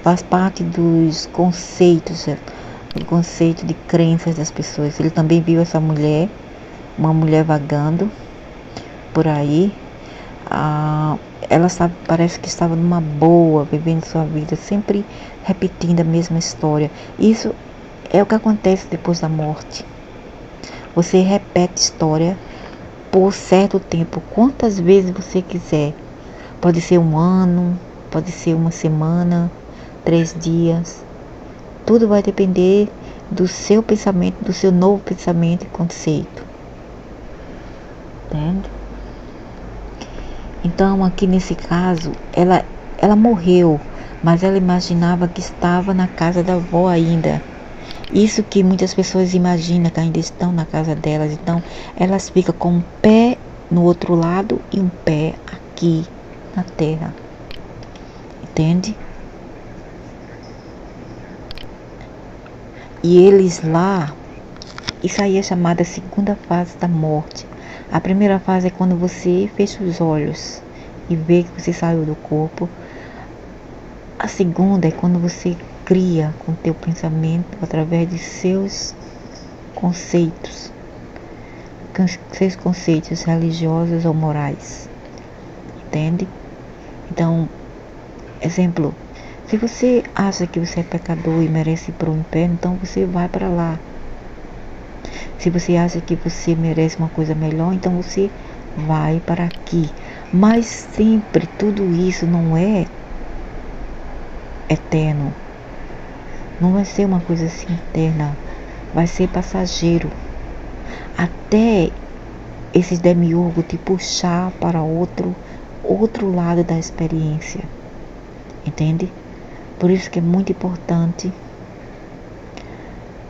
Faz parte dos conceitos, do conceito de crenças das pessoas. Ele também viu essa mulher, uma mulher vagando por aí. Ela parece que estava numa boa, vivendo sua vida, sempre repetindo a mesma história. Isso é o que acontece depois da morte. Você repete história por certo tempo, quantas vezes você quiser. Pode ser 1 ano, pode ser 1 semana, 3 dias. Tudo vai depender do seu pensamento, do seu novo pensamento e conceito. Entende? Então, aqui nesse caso, ela morreu, mas ela imaginava que estava na casa da avó ainda. Isso que muitas pessoas imaginam que ainda estão na casa delas. Então, elas ficam com um pé no outro lado e um pé aqui na terra. Entende? E eles lá, isso aí é chamada segunda fase da morte. A primeira fase é quando você fecha os olhos e vê que você saiu do corpo. A segunda é quando você cria com teu pensamento através de seus conceitos religiosos ou morais. Entende? Então, exemplo, se você acha que você é pecador e merece ir para o inferno, então você vai para lá. Se você acha que você merece uma coisa melhor, então você vai para aqui. Mas sempre tudo isso não é eterno. Não vai ser uma coisa assim eterna. Vai ser passageiro. Até esses demiurgos te puxar para outro lado da experiência. Entende? Por isso que é muito importante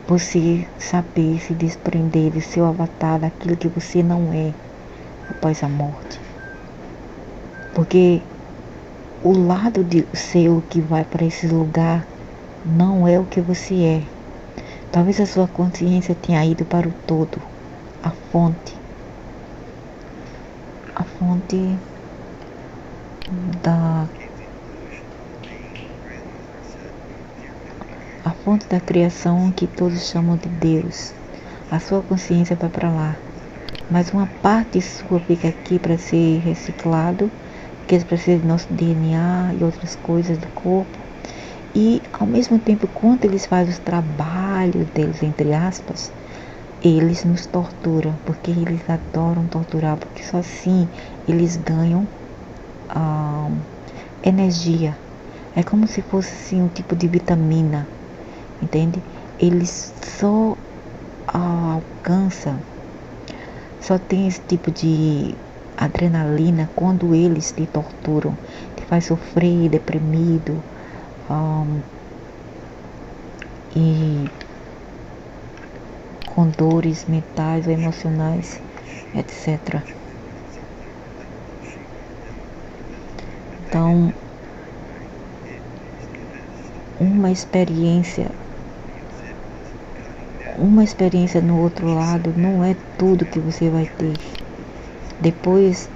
você saber se desprender do seu avatar, daquilo que você não é após a morte. Porque o lado seu que vai para esse lugar não é o que você é. Talvez a sua consciência tenha ido para o todo, a fonte da a fonte da criação que todos chamam de Deus. A sua consciência vai para lá. Mas uma parte sua fica aqui para ser reciclado, porque eles precisam do nosso DNA e outras coisas do corpo. E ao mesmo tempo, quando eles fazem os trabalhos deles, entre aspas, eles nos torturam, porque eles adoram torturar, porque só assim eles ganham energia. É como se fosse assim, um tipo de vitamina, entende? Eles só alcançam, só tem esse tipo de adrenalina quando eles te torturam, te faz sofrer, deprimido, e com dores mentais ou emocionais, etc. Então, uma experiência no outro lado não é tudo que você vai ter. Depois,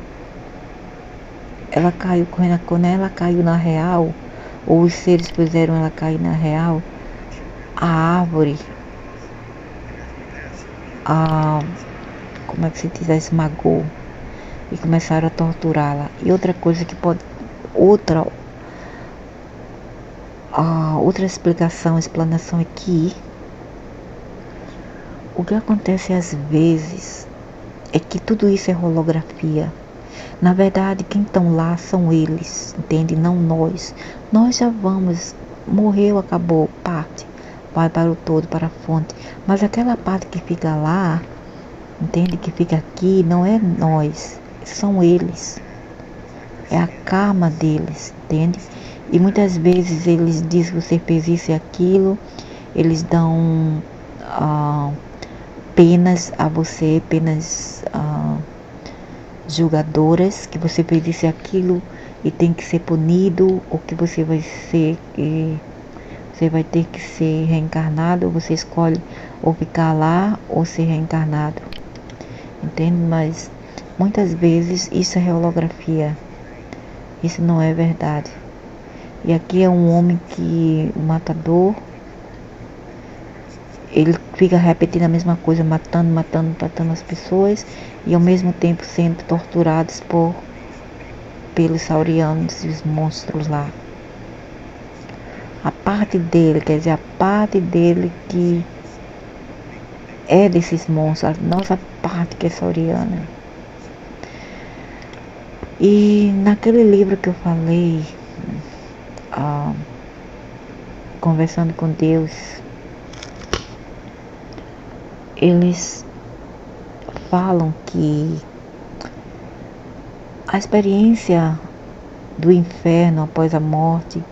ela caiu, quando ela caiu na real, ou os seres fizeram ela cair na real, a árvore, como é que se diz, esmagou e começaram a torturá-la. E outra coisa que pode, outra explanação aqui, o que acontece às vezes é que tudo isso é holografia. Na verdade, quem estão lá são eles, entende? Não nós. Nós já vamos, morreu, acabou, parte, vai para o todo, para a fonte. Mas aquela parte que fica lá, entende? Que fica aqui, não é nós, são eles. É a karma deles, entende? E muitas vezes eles dizem que você fez isso e aquilo, eles dão penas a você, penas julgadoras, que você fez isso e aquilo e tem que ser punido, ou que você vai ter que ser reencarnado, ou você escolhe ou ficar lá ou ser reencarnado, entende? Mas muitas vezes isso é holografia, isso não é verdade. E aqui é um homem que, um matador, ele fica repetindo a mesma coisa, matando as pessoas, e ao mesmo tempo sendo torturados pelos saurianos e os monstros lá. A parte dele, quer dizer, a parte dele que é desses monstros, a nossa parte que é sauriana. E naquele livro que eu falei, Conversando com Deus, eles falam que a experiência do inferno após a morte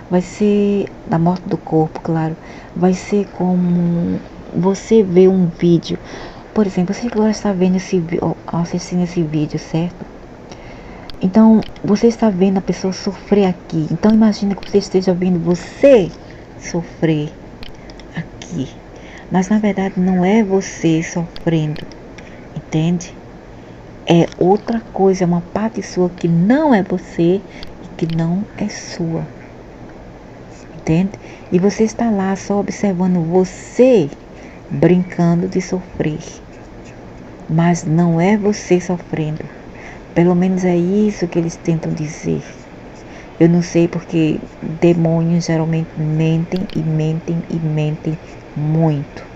vai ser, da morte do corpo, claro, vai ser como você vê um vídeo. Por exemplo, você agora está vendo assistindo esse vídeo, certo? Então, você está vendo a pessoa sofrer aqui. Então, imagine que você esteja vendo você sofrer aqui. Mas, na verdade, não é você sofrendo, entende? É outra coisa, é uma parte sua que não é você e que não é sua, entende? E você está lá só observando você brincando de sofrer, mas não é você sofrendo. Pelo menos é isso que eles tentam dizer. Eu não sei, porque demônios geralmente mentem e mentem e mentem muito.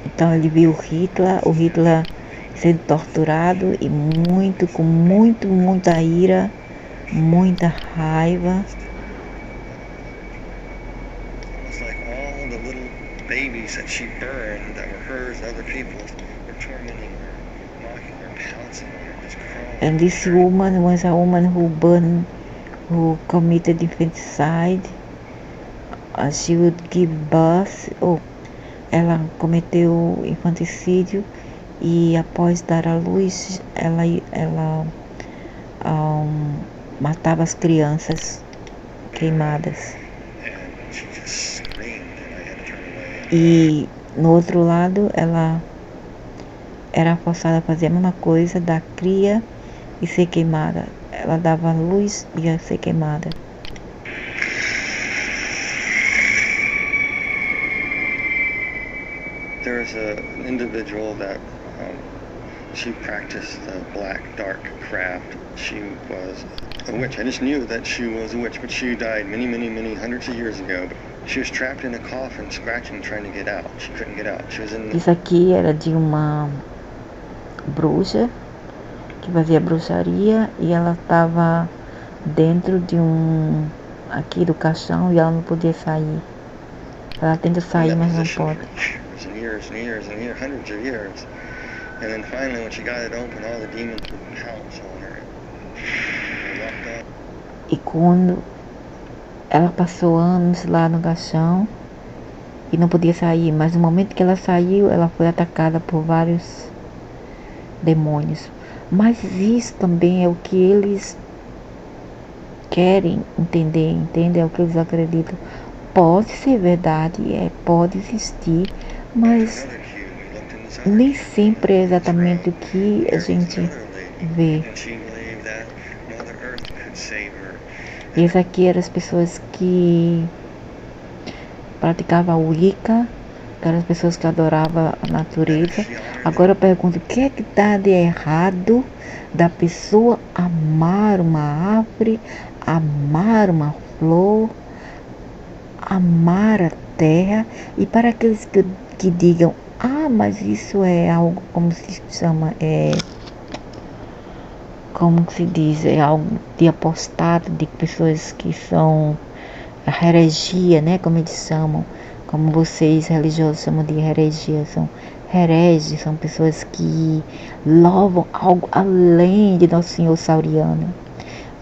Então ele viu o Hitler sendo torturado e com muita ira, muita raiva. Babies that she burned that were hers and other people's were tormenting her, mocking her, pouncing on her, just crawling. And this woman was a woman who committed infanticide. She would give birth. Ela cometeu infanticídio e após dar à luz, ela matava as crianças queimadas. E no outro lado, ela era forçada a fazer a mesma coisa, dar cria e ser queimada. Ela dava luz e ia ser queimada. there's an individual that she practiced the black dark craft. She was a witch. I just knew that she was a witch, but she died many hundreds of years ago. She was trapped in a coffin, scratching, trying to get out. She couldn't get out. She was in the... Isso aqui era de uma bruxa que fazia bruxaria e ela estava dentro de aqui do caixão e ela não podia sair. Ela tenta sair, mas não pode. Years, hundreds of years. And then finally, when she got it open, all the demons would pounce on her. They walked up. E quando ela passou anos lá no caixão e não podia sair, mas no momento que ela saiu, ela foi atacada por vários demônios. Mas isso também é o que eles querem entender, entende? É o que eles acreditam. Pode ser verdade, pode existir, mas nem sempre é exatamente o que a gente vê. E essas aqui eram as pessoas que praticavam a Wicca, eram as pessoas que adoravam a natureza. Agora eu pergunto, o que é que está de errado da pessoa amar uma árvore, amar uma flor, amar a terra? E para aqueles que digam, mas isso é algo, como se chama, como se diz, é algo de apostado, de pessoas que são a heresia, né, como eles chamam, como vocês religiosos chamam de heresia, são hereges, são pessoas que louvam algo além de Nosso Senhor Sauriano.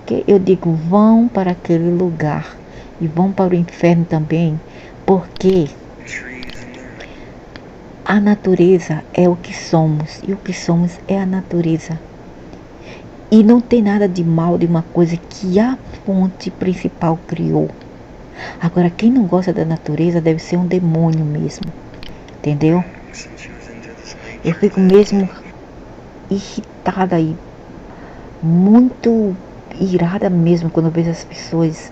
Que eu digo, vão para aquele lugar e vão para o inferno também, porque a natureza é o que somos e o que somos é a natureza. E não tem nada de mal de uma coisa que a fonte principal criou. Agora, quem não gosta da natureza deve ser um demônio mesmo, entendeu? Eu fico mesmo irritada e muito irada mesmo quando eu vejo as pessoas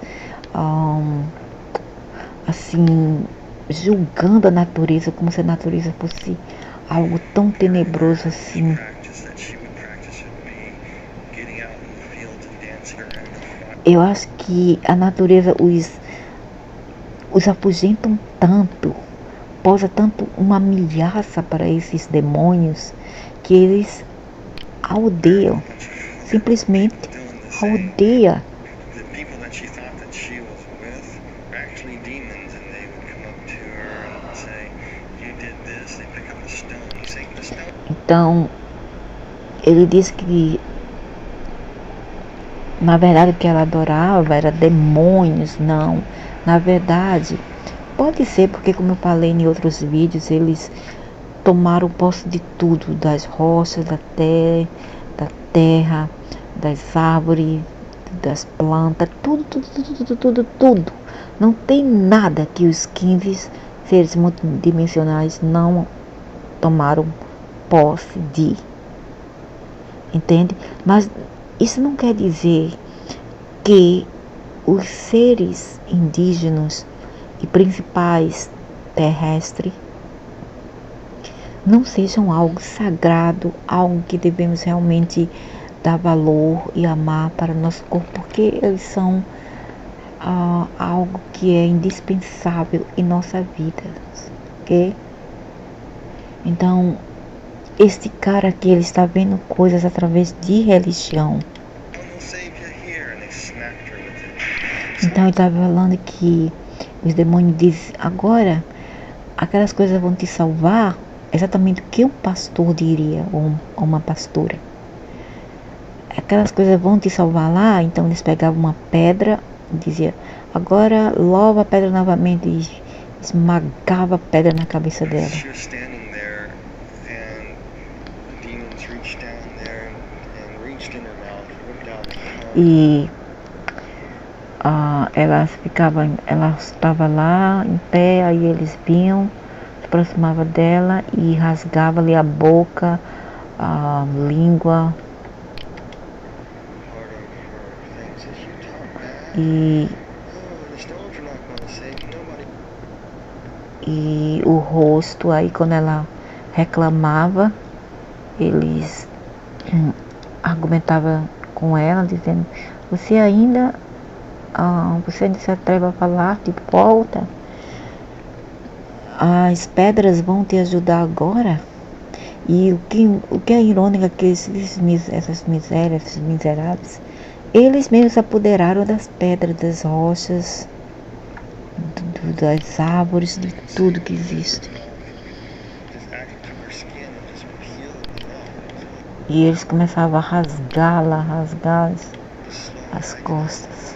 assim, julgando a natureza como se a natureza fosse algo tão tenebroso assim. Eu acho que a natureza os afugentam tanto, posa tanto uma ameaça para esses demônios, que eles a odeiam, simplesmente a odeiam. Então, ele disse que na verdade o que ela adorava era demônios. Não, na verdade pode ser porque, como eu falei em outros vídeos, eles tomaram posse de tudo, das rochas, da terra, das árvores, das plantas, tudo. Não tem nada que os 15 seres multidimensionais não tomaram posse de, entende? Mas isso não quer dizer que os seres indígenas e principais terrestres não sejam algo sagrado, algo que devemos realmente dar valor e amar para o nosso corpo, porque eles são algo que é indispensável em nossa vida, ok? Então, este cara aqui, ele está vendo coisas através de religião. Então ele está falando que os demônios dizem, agora aquelas coisas vão te salvar, exatamente o que um pastor diria, ou uma pastora. Aquelas coisas vão te salvar lá. Então eles pegavam uma pedra e diziam, agora louva a pedra novamente, e esmagava a pedra na cabeça dela. E ela estava lá em pé, aí eles vinham, se aproximavam dela e rasgavam-lhe a boca, a língua. e o rosto. Aí quando ela reclamava, eles argumentavam com ela, dizendo: você ainda se atreve a falar de volta? As pedras vão te ajudar agora? E o que é irônico é que essas misérias, esses miseráveis, eles mesmos se apoderaram das pedras, das rochas, das árvores, de tudo que existe. E eles começavam a rasgá-la, rasgar as costas,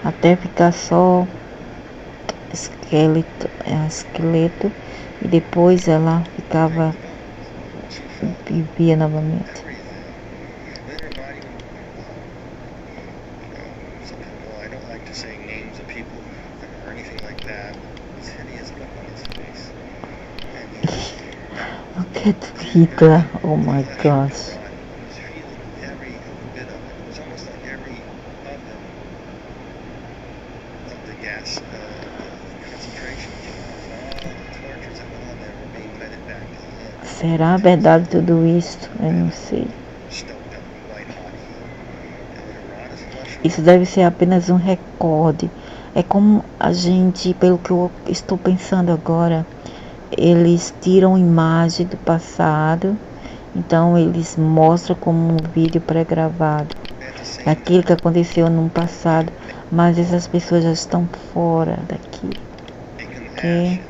até ficar só esqueleto, e depois ela vivia novamente. Look at Hitler, oh my gosh. Será verdade tudo isso? Eu não sei. Isso deve ser apenas um recorde. É como a gente, pelo que eu estou pensando agora, eles tiram imagem do passado, então eles mostram como um vídeo pré-gravado daquilo que aconteceu no passado, mas essas pessoas já estão fora daqui, ok?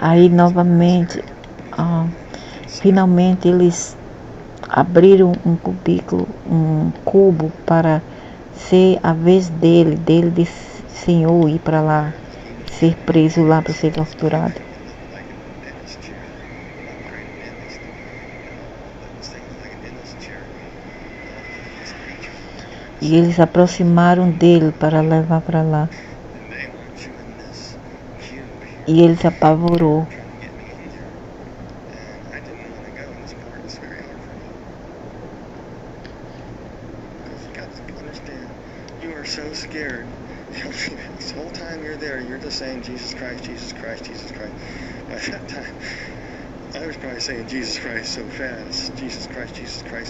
Aí novamente, finalmente eles abriram um cubo para ser a vez dele de Senhor ir para lá, ser preso lá para ser torturado. E eles se aproximaram dele para levar para lá. E ele se apavorou. So scared. This whole time you're there, you're just saying Jesus Christ, Jesus Christ, Jesus Christ. By that time, I was probably saying Jesus Christ so fast, Jesus Christ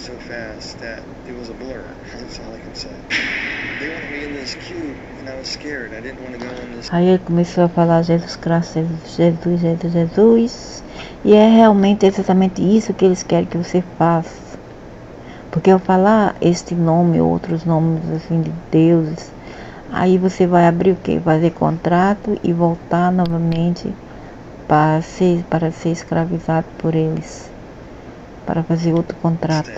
so fast that it was a blur. That's all I can say. They wanted me in this cube, and I was scared. I didn't want to go in this. Aí ele começou a falar Jesus Cristo, Jesus, Jesus, Jesus. E é realmente exatamente isso que eles querem que você faça. Porque ao falar este nome, outros nomes assim de deuses, aí você vai abrir o quê? Fazer contrato e voltar novamente para ser escravizado por eles, para fazer outro contrato.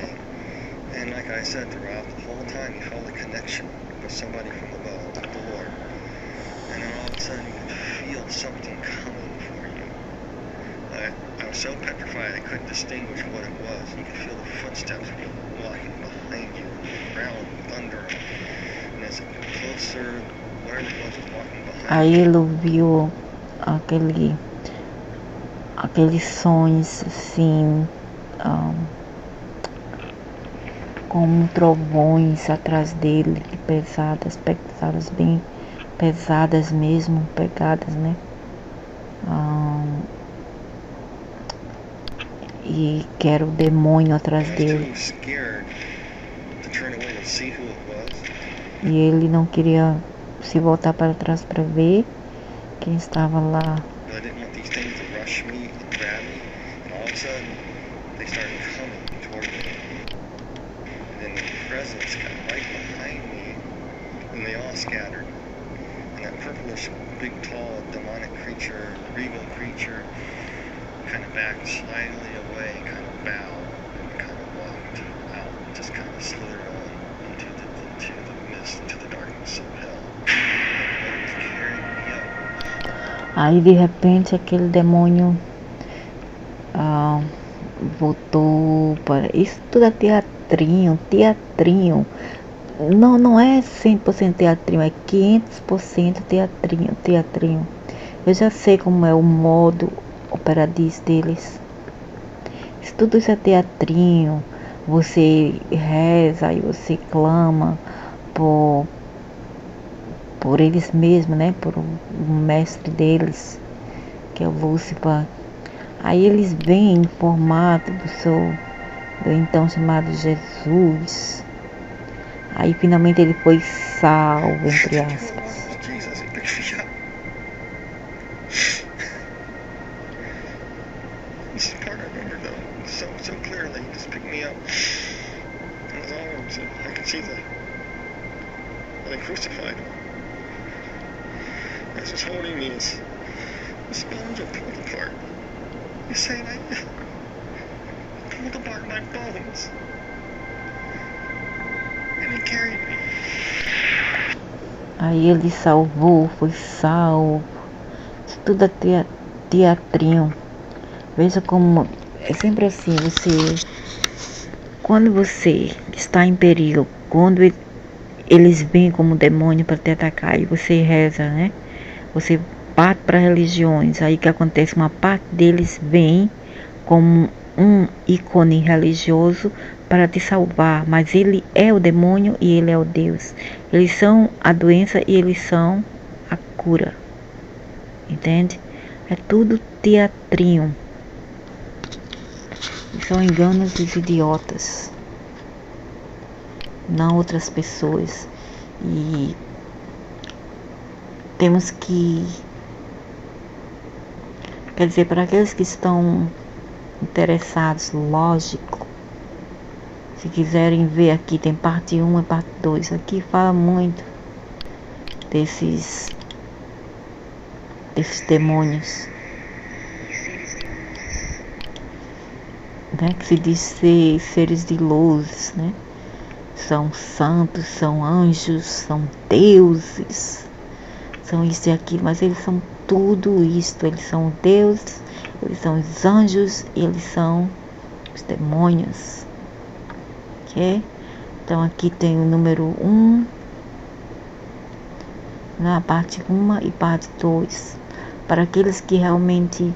And like I said, throughout the whole time you felt a connection with somebody from above, with the Lord. And then all of a sudden you could feel something coming for you. I was so petrified I couldn't distinguish what it was. You could feel the footsteps walking behind you, ground thunder, and as it got closer, whatever it was walking behind you. Aí ele ouviu aqueles sons assim, como trovões atrás dele, pesadas, bem pesadas mesmo, pegadas, né? E que era o demônio atrás dele. E ele não queria se voltar para trás para ver quem estava lá. Big, tall, demonic creature, regal creature, kind of backed slightly away, kind of bowed, and kind of walked out, just kind of slithered on into the mist, into the darkness of hell. And it was carrying me up. Aí de repente aquele demônio voltou para... Isso tudo é teatrinho. Não é 100% teatrinho, é 500% teatrinho. Eu já sei como é o modo operandi deles. Tudo isso é teatrinho. Você reza e você clama por eles mesmos, né? Por o mestre deles, que é o Lúcifer. Aí eles vêm em formato do então chamado Jesus. Aí finalmente ele foi salvo, entre aspas. This part I remember though, so clearly. He just picked me up in his arms, and I could see where they crucified him. As he's holding me, his bones are pulled apart. He's saying, I pulled apart my bones. And he carried me. Aí ele salvou, foi salvo. Isso tudo é teatrinho. Veja como é sempre assim, quando você está em perigo, quando eles vêm como demônio para te atacar e você reza, né? Você parte para religiões, aí que acontece, uma parte deles vem como um ícone religioso para te salvar, mas ele é o demônio e ele é o Deus. Eles são a doença e eles são a cura. Entende? É tudo teatrinho. São enganos dos idiotas, não outras pessoas. E temos que, quer dizer, para aqueles que estão interessados, lógico, se quiserem ver aqui, tem parte 1 e parte 2. Aqui fala muito desses demônios, né, que se diz ser seres de luz, né? São santos, são anjos, são deuses, são isso e aquilo, mas eles são tudo isto. Eles são deuses, eles são os anjos e eles são os demônios, ok? Então aqui tem o número 1, na parte 1 e parte 2, para aqueles que realmente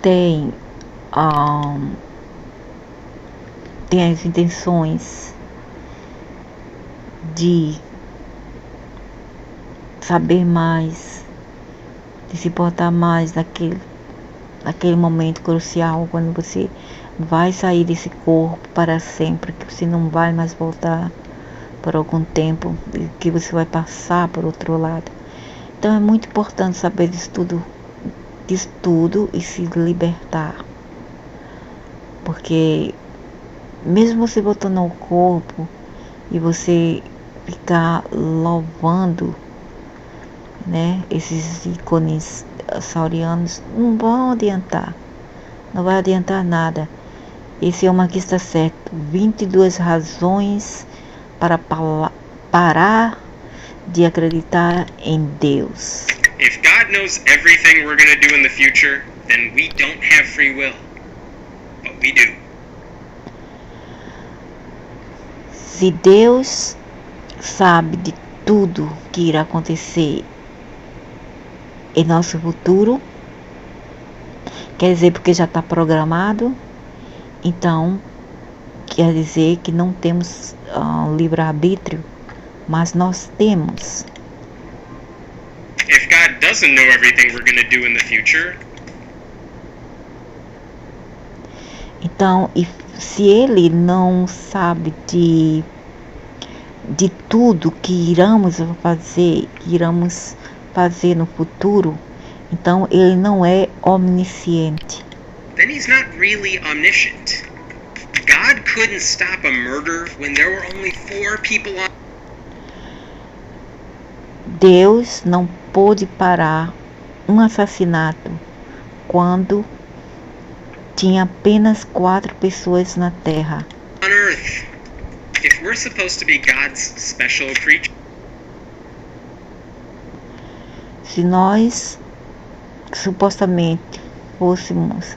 tem as intenções de saber mais, de se portar mais naquele momento crucial, quando você vai sair desse corpo para sempre, que você não vai mais voltar por algum tempo, e que você vai passar por outro lado. Então é muito importante saber disso tudo e se libertar, porque mesmo você voltando ao corpo e você ficar louvando, né, esses ícones saurianos, não vão adiantar, não vai adiantar nada. Esse homem aqui está certo, 22 razões para parar de acreditar em Deus. If God knows everything we're going to do in the future, then we don't have free will. But we do. Se Deus sabe de tudo que irá acontecer em nosso futuro, quer dizer, porque já está programado, então quer dizer que não temos livre-arbítrio, mas nós temos. If God doesn't know everything we're going to do in the future, então, e se ele não sabe de tudo que iremos fazer no futuro, então ele não é omnisciente. then he's not really omniscient. God couldn't stop a murder when there were only 4 people on. Deus não pôde parar um assassinato quando tinha apenas 4 pessoas na Terra. On Earth. If we're supposed to be God's special creature, Se nós supostamente fôssemos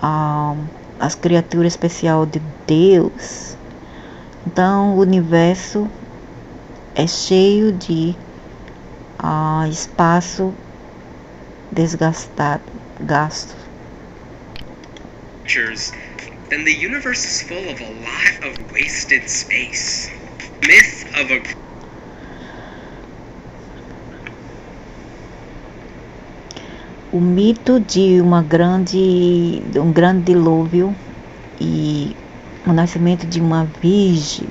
as criaturas especiais de Deus. Então o universo é cheio de espaço gasto. Then the universe is full of a lot of wasted space. Myth of a O mito de um grande dilúvio e o nascimento de uma virgem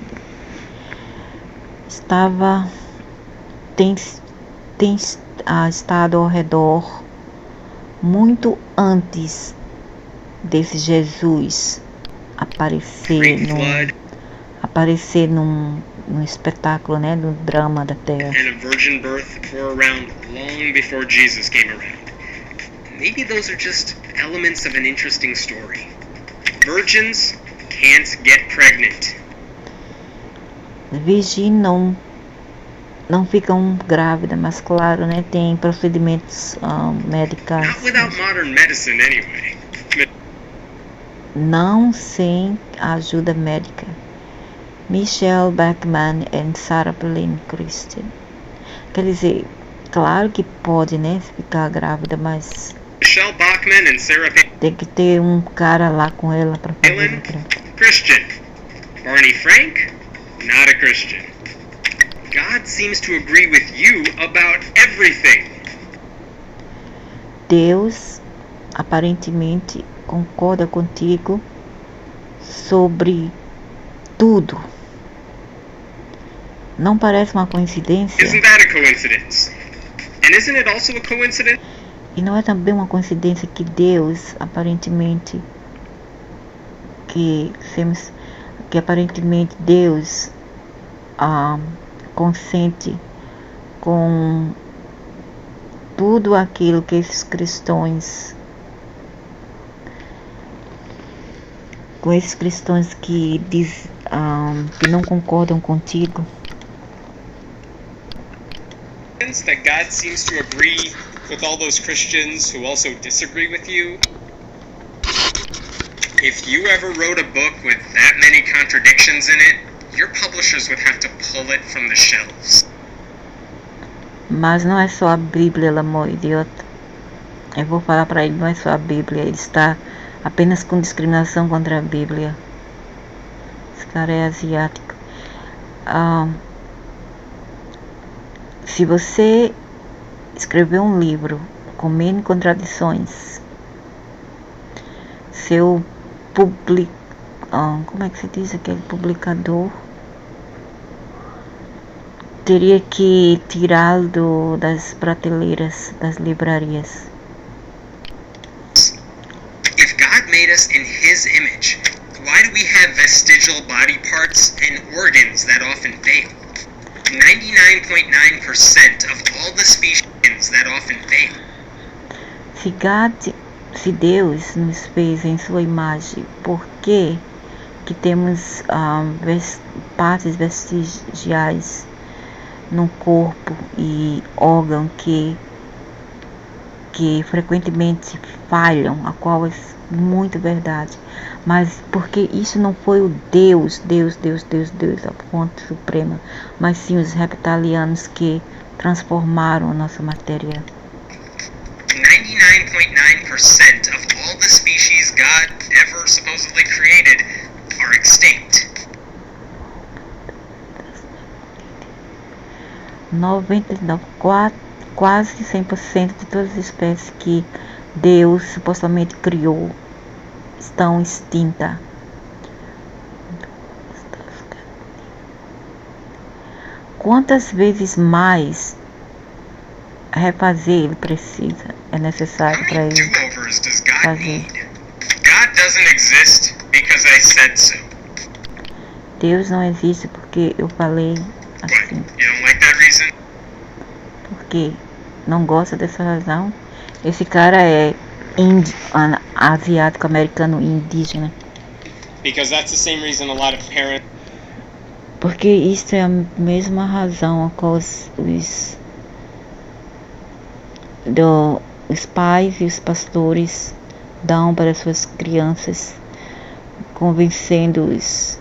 tem estado ao redor muito antes desse Jesus aparecer num espetáculo, né, no drama da Terra. And a virgin birth were around long before Jesus came around. Maybe those are just elements of an interesting story. Virgins can't get pregnant. Virgem não ficam grávidas, mas claro, né, tem procedimentos médicos. Not without modern medicine anyway. Não sem a ajuda médica. Michelle Bachmann e Sarah Palin Christian. Quer dizer, claro que pode, né, ficar grávida, mas Michelle Bachmann and Sarah Palin. Tem que ter um cara lá com ela para fazer. Christian. Barney Frank, not a Christian. God seems to agree with you about everything. Deus aparentemente concorda contigo sobre tudo. Não parece uma coincidência? Isn't that a coincidence? And isn't it also a coincidence? E não é também uma coincidência que Deus aparentemente Deus consente com tudo aquilo que esses cristãos que não concordam contigo. That God seems to agree with all those Christians who also disagree with you. If you ever wrote a book with that many contradictions in it, your publishers would have to pull it from the shelves. Mas não é só a Bíblia, amor, idiota. Eu vou falar para ele, não é só a Bíblia. Ele está apenas com discriminação contra a Bíblia. Esse cara é asiático. Se você escrever um livro com N contradições, seu como é que se diz, aquele publicador teria que tirá-lo das prateleiras das livrarias. If God made us in His image, why do we have vestigial body parts and organs that often fail? 99.9% of all the species that often fail. Se Deus nos fez em sua imagem, por que temos partes vestigiais no corpo e órgãos que frequentemente falham, a qual é muito verdade, mas porque isso não foi o Deus, a fonte suprema, mas sim os reptilianos que transformaram a nossa matéria. 99.9% of all the species God ever supposedly created are extinct. 99, quase 100% de todas as espécies que Deus supostamente criou estão extintas. Quantas vezes mais refazer ele precisa, é necessário para ele fazer? God doesn't exist because I said so. Deus não existe porque eu falei assim. You don't like that reason? Porque não gosta dessa razão. Esse cara é asiático, americano, indígena. Because that's the same reason a lot of parents. Porque isso é a mesma razão a qual os pais e os pastores dão para suas crianças, convencendo-os,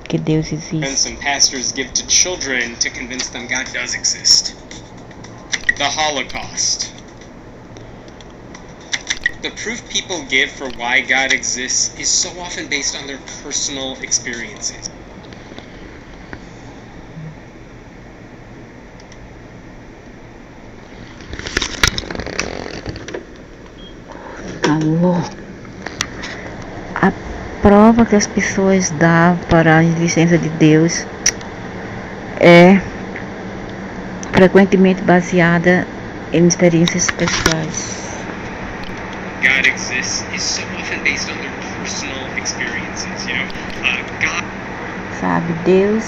que Deus And existe. some pastors give to children to convince them God does exist. The Holocaust. The proof people give for why God exists is so often based on their personal experiences. Alô? A prova que as pessoas dão para a existência de Deus é frequentemente baseada em experiências pessoais. God exists is so often based on their personal experiences. God. Sabe, Deus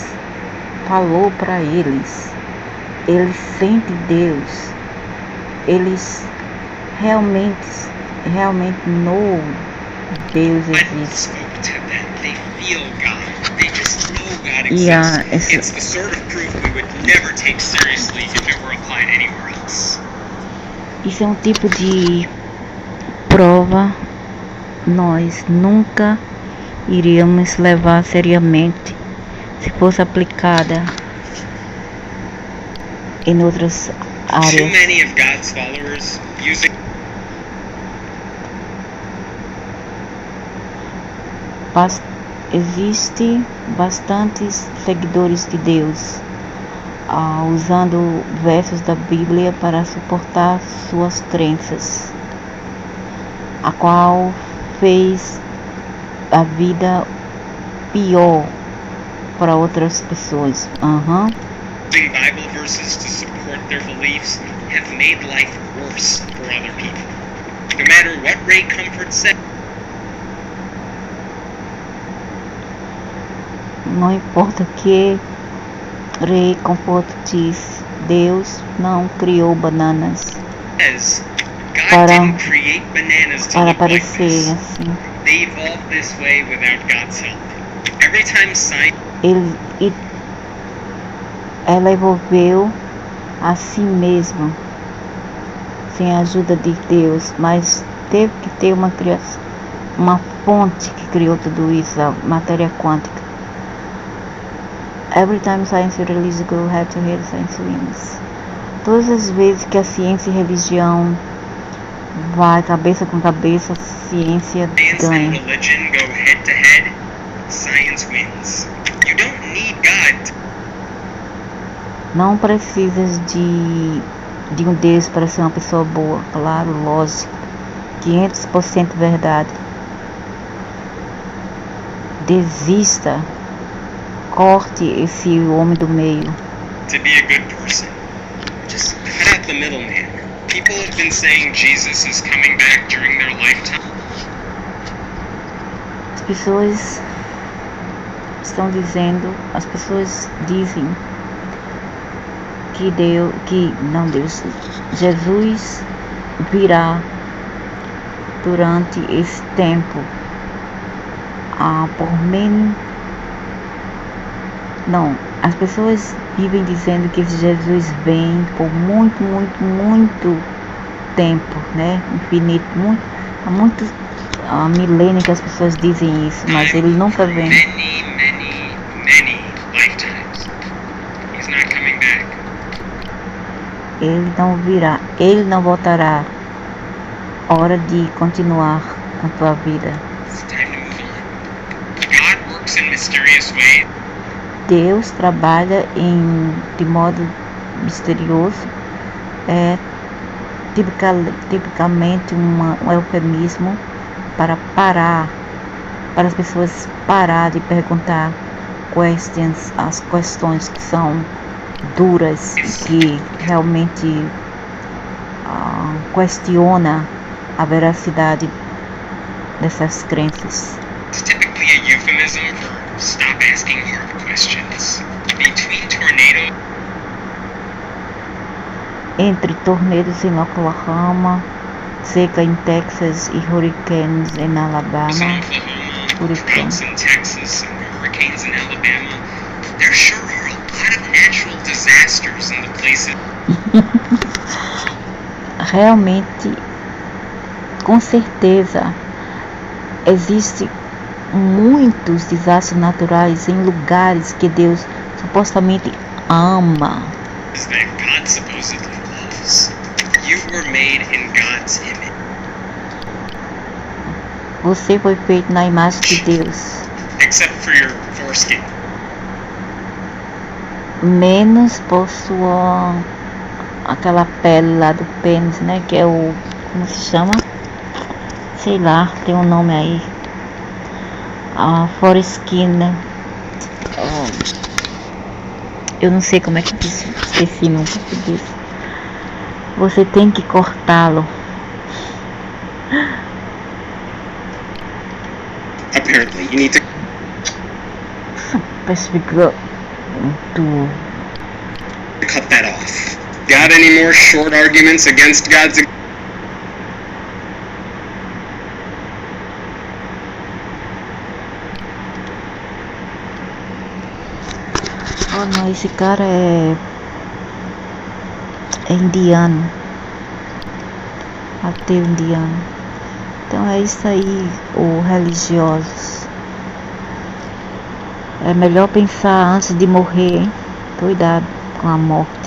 falou para eles. Eles sentem Deus. Eles realmente know Deus existe. Spoke to them. They feel God. They just know God Yeah, exists. It's the sort of proof we would never take seriously if it were applied anywhere else. Isso é um tipo de prova nós nunca iríamos levar seriamente se fosse aplicada em outras Too áreas. many of God's followers using Existe bastantes seguidores de Deus usando versos da Bíblia para suportar suas crenças, a qual fez a vida pior para outras pessoas. using Bible verses to support their beliefs have made life worse for other people. No matter what Ray Comfort said, Não importa o que Ray Comfort diz, Deus não criou bananas God Para- didn't create bananas to para look like parecer this. assim. They evolved this way without God's help. Every time science Ela evolveu a si mesma, sem a ajuda de Deus, mas teve que ter uma fonte que criou tudo isso, a matéria quântica. Every time science and religion go head to head, science wins. Todas as vezes que a ciência e a religião vai cabeça com cabeça, a ciência and ganha. religion go head to head, science wins. You don't need God. Não precisas de um Deus para ser uma pessoa boa, claro, lógico, 500% verdade. Desista, corte esse homem do meio. To be a good person. Just cut out the middleman. People have been saying Jesus is coming back during their lifetime. As pessoas dizem que Jesus virá durante esse tempo. As pessoas vivem dizendo que esse Jesus vem por muito tempo, né? Infinito, há muitos milênios que as pessoas dizem isso, mas ele nunca vem. Many lifetimes. He's not coming back. Ele não virá, ele não voltará. Hora de continuar com tua vida. It's time to move on. God works in mysterious ways. Deus trabalha de modo misterioso. É tipicamente um eufemismo para as pessoas parar de perguntar as questões que são duras e que realmente questiona a veracidade dessas crenças. It's typically a euphemism for stop asking hard questions. Between tornadoes, Entre tornados em Oklahoma, seca em Texas e hurricanes em in Alabama, Oklahoma, droughts in Texas, and hurricanes in Alabama, there sure are a lot of natural disasters in the places. realmente, com certeza, existem muitos desastres naturais em lugares que Deus supostamente ama. That God supposedly loves. You were made in God's image. Você foi feito na imagem de Deus. Except for your foreskin. Menos por sua aquela pele lá do pênis, né? Que é o... como se chama? Sei lá, tem um nome aí. A foreskin, né? Eu não sei como é que diz, esqueci no português. Você tem que cortá-lo. Apparently, you need to cut that off. Got any more short arguments against God's... Oh não, esse cara é indiano, ateu indiano. Então é isso aí, os religiosos. É melhor pensar antes de morrer, hein? Cuidado com a morte.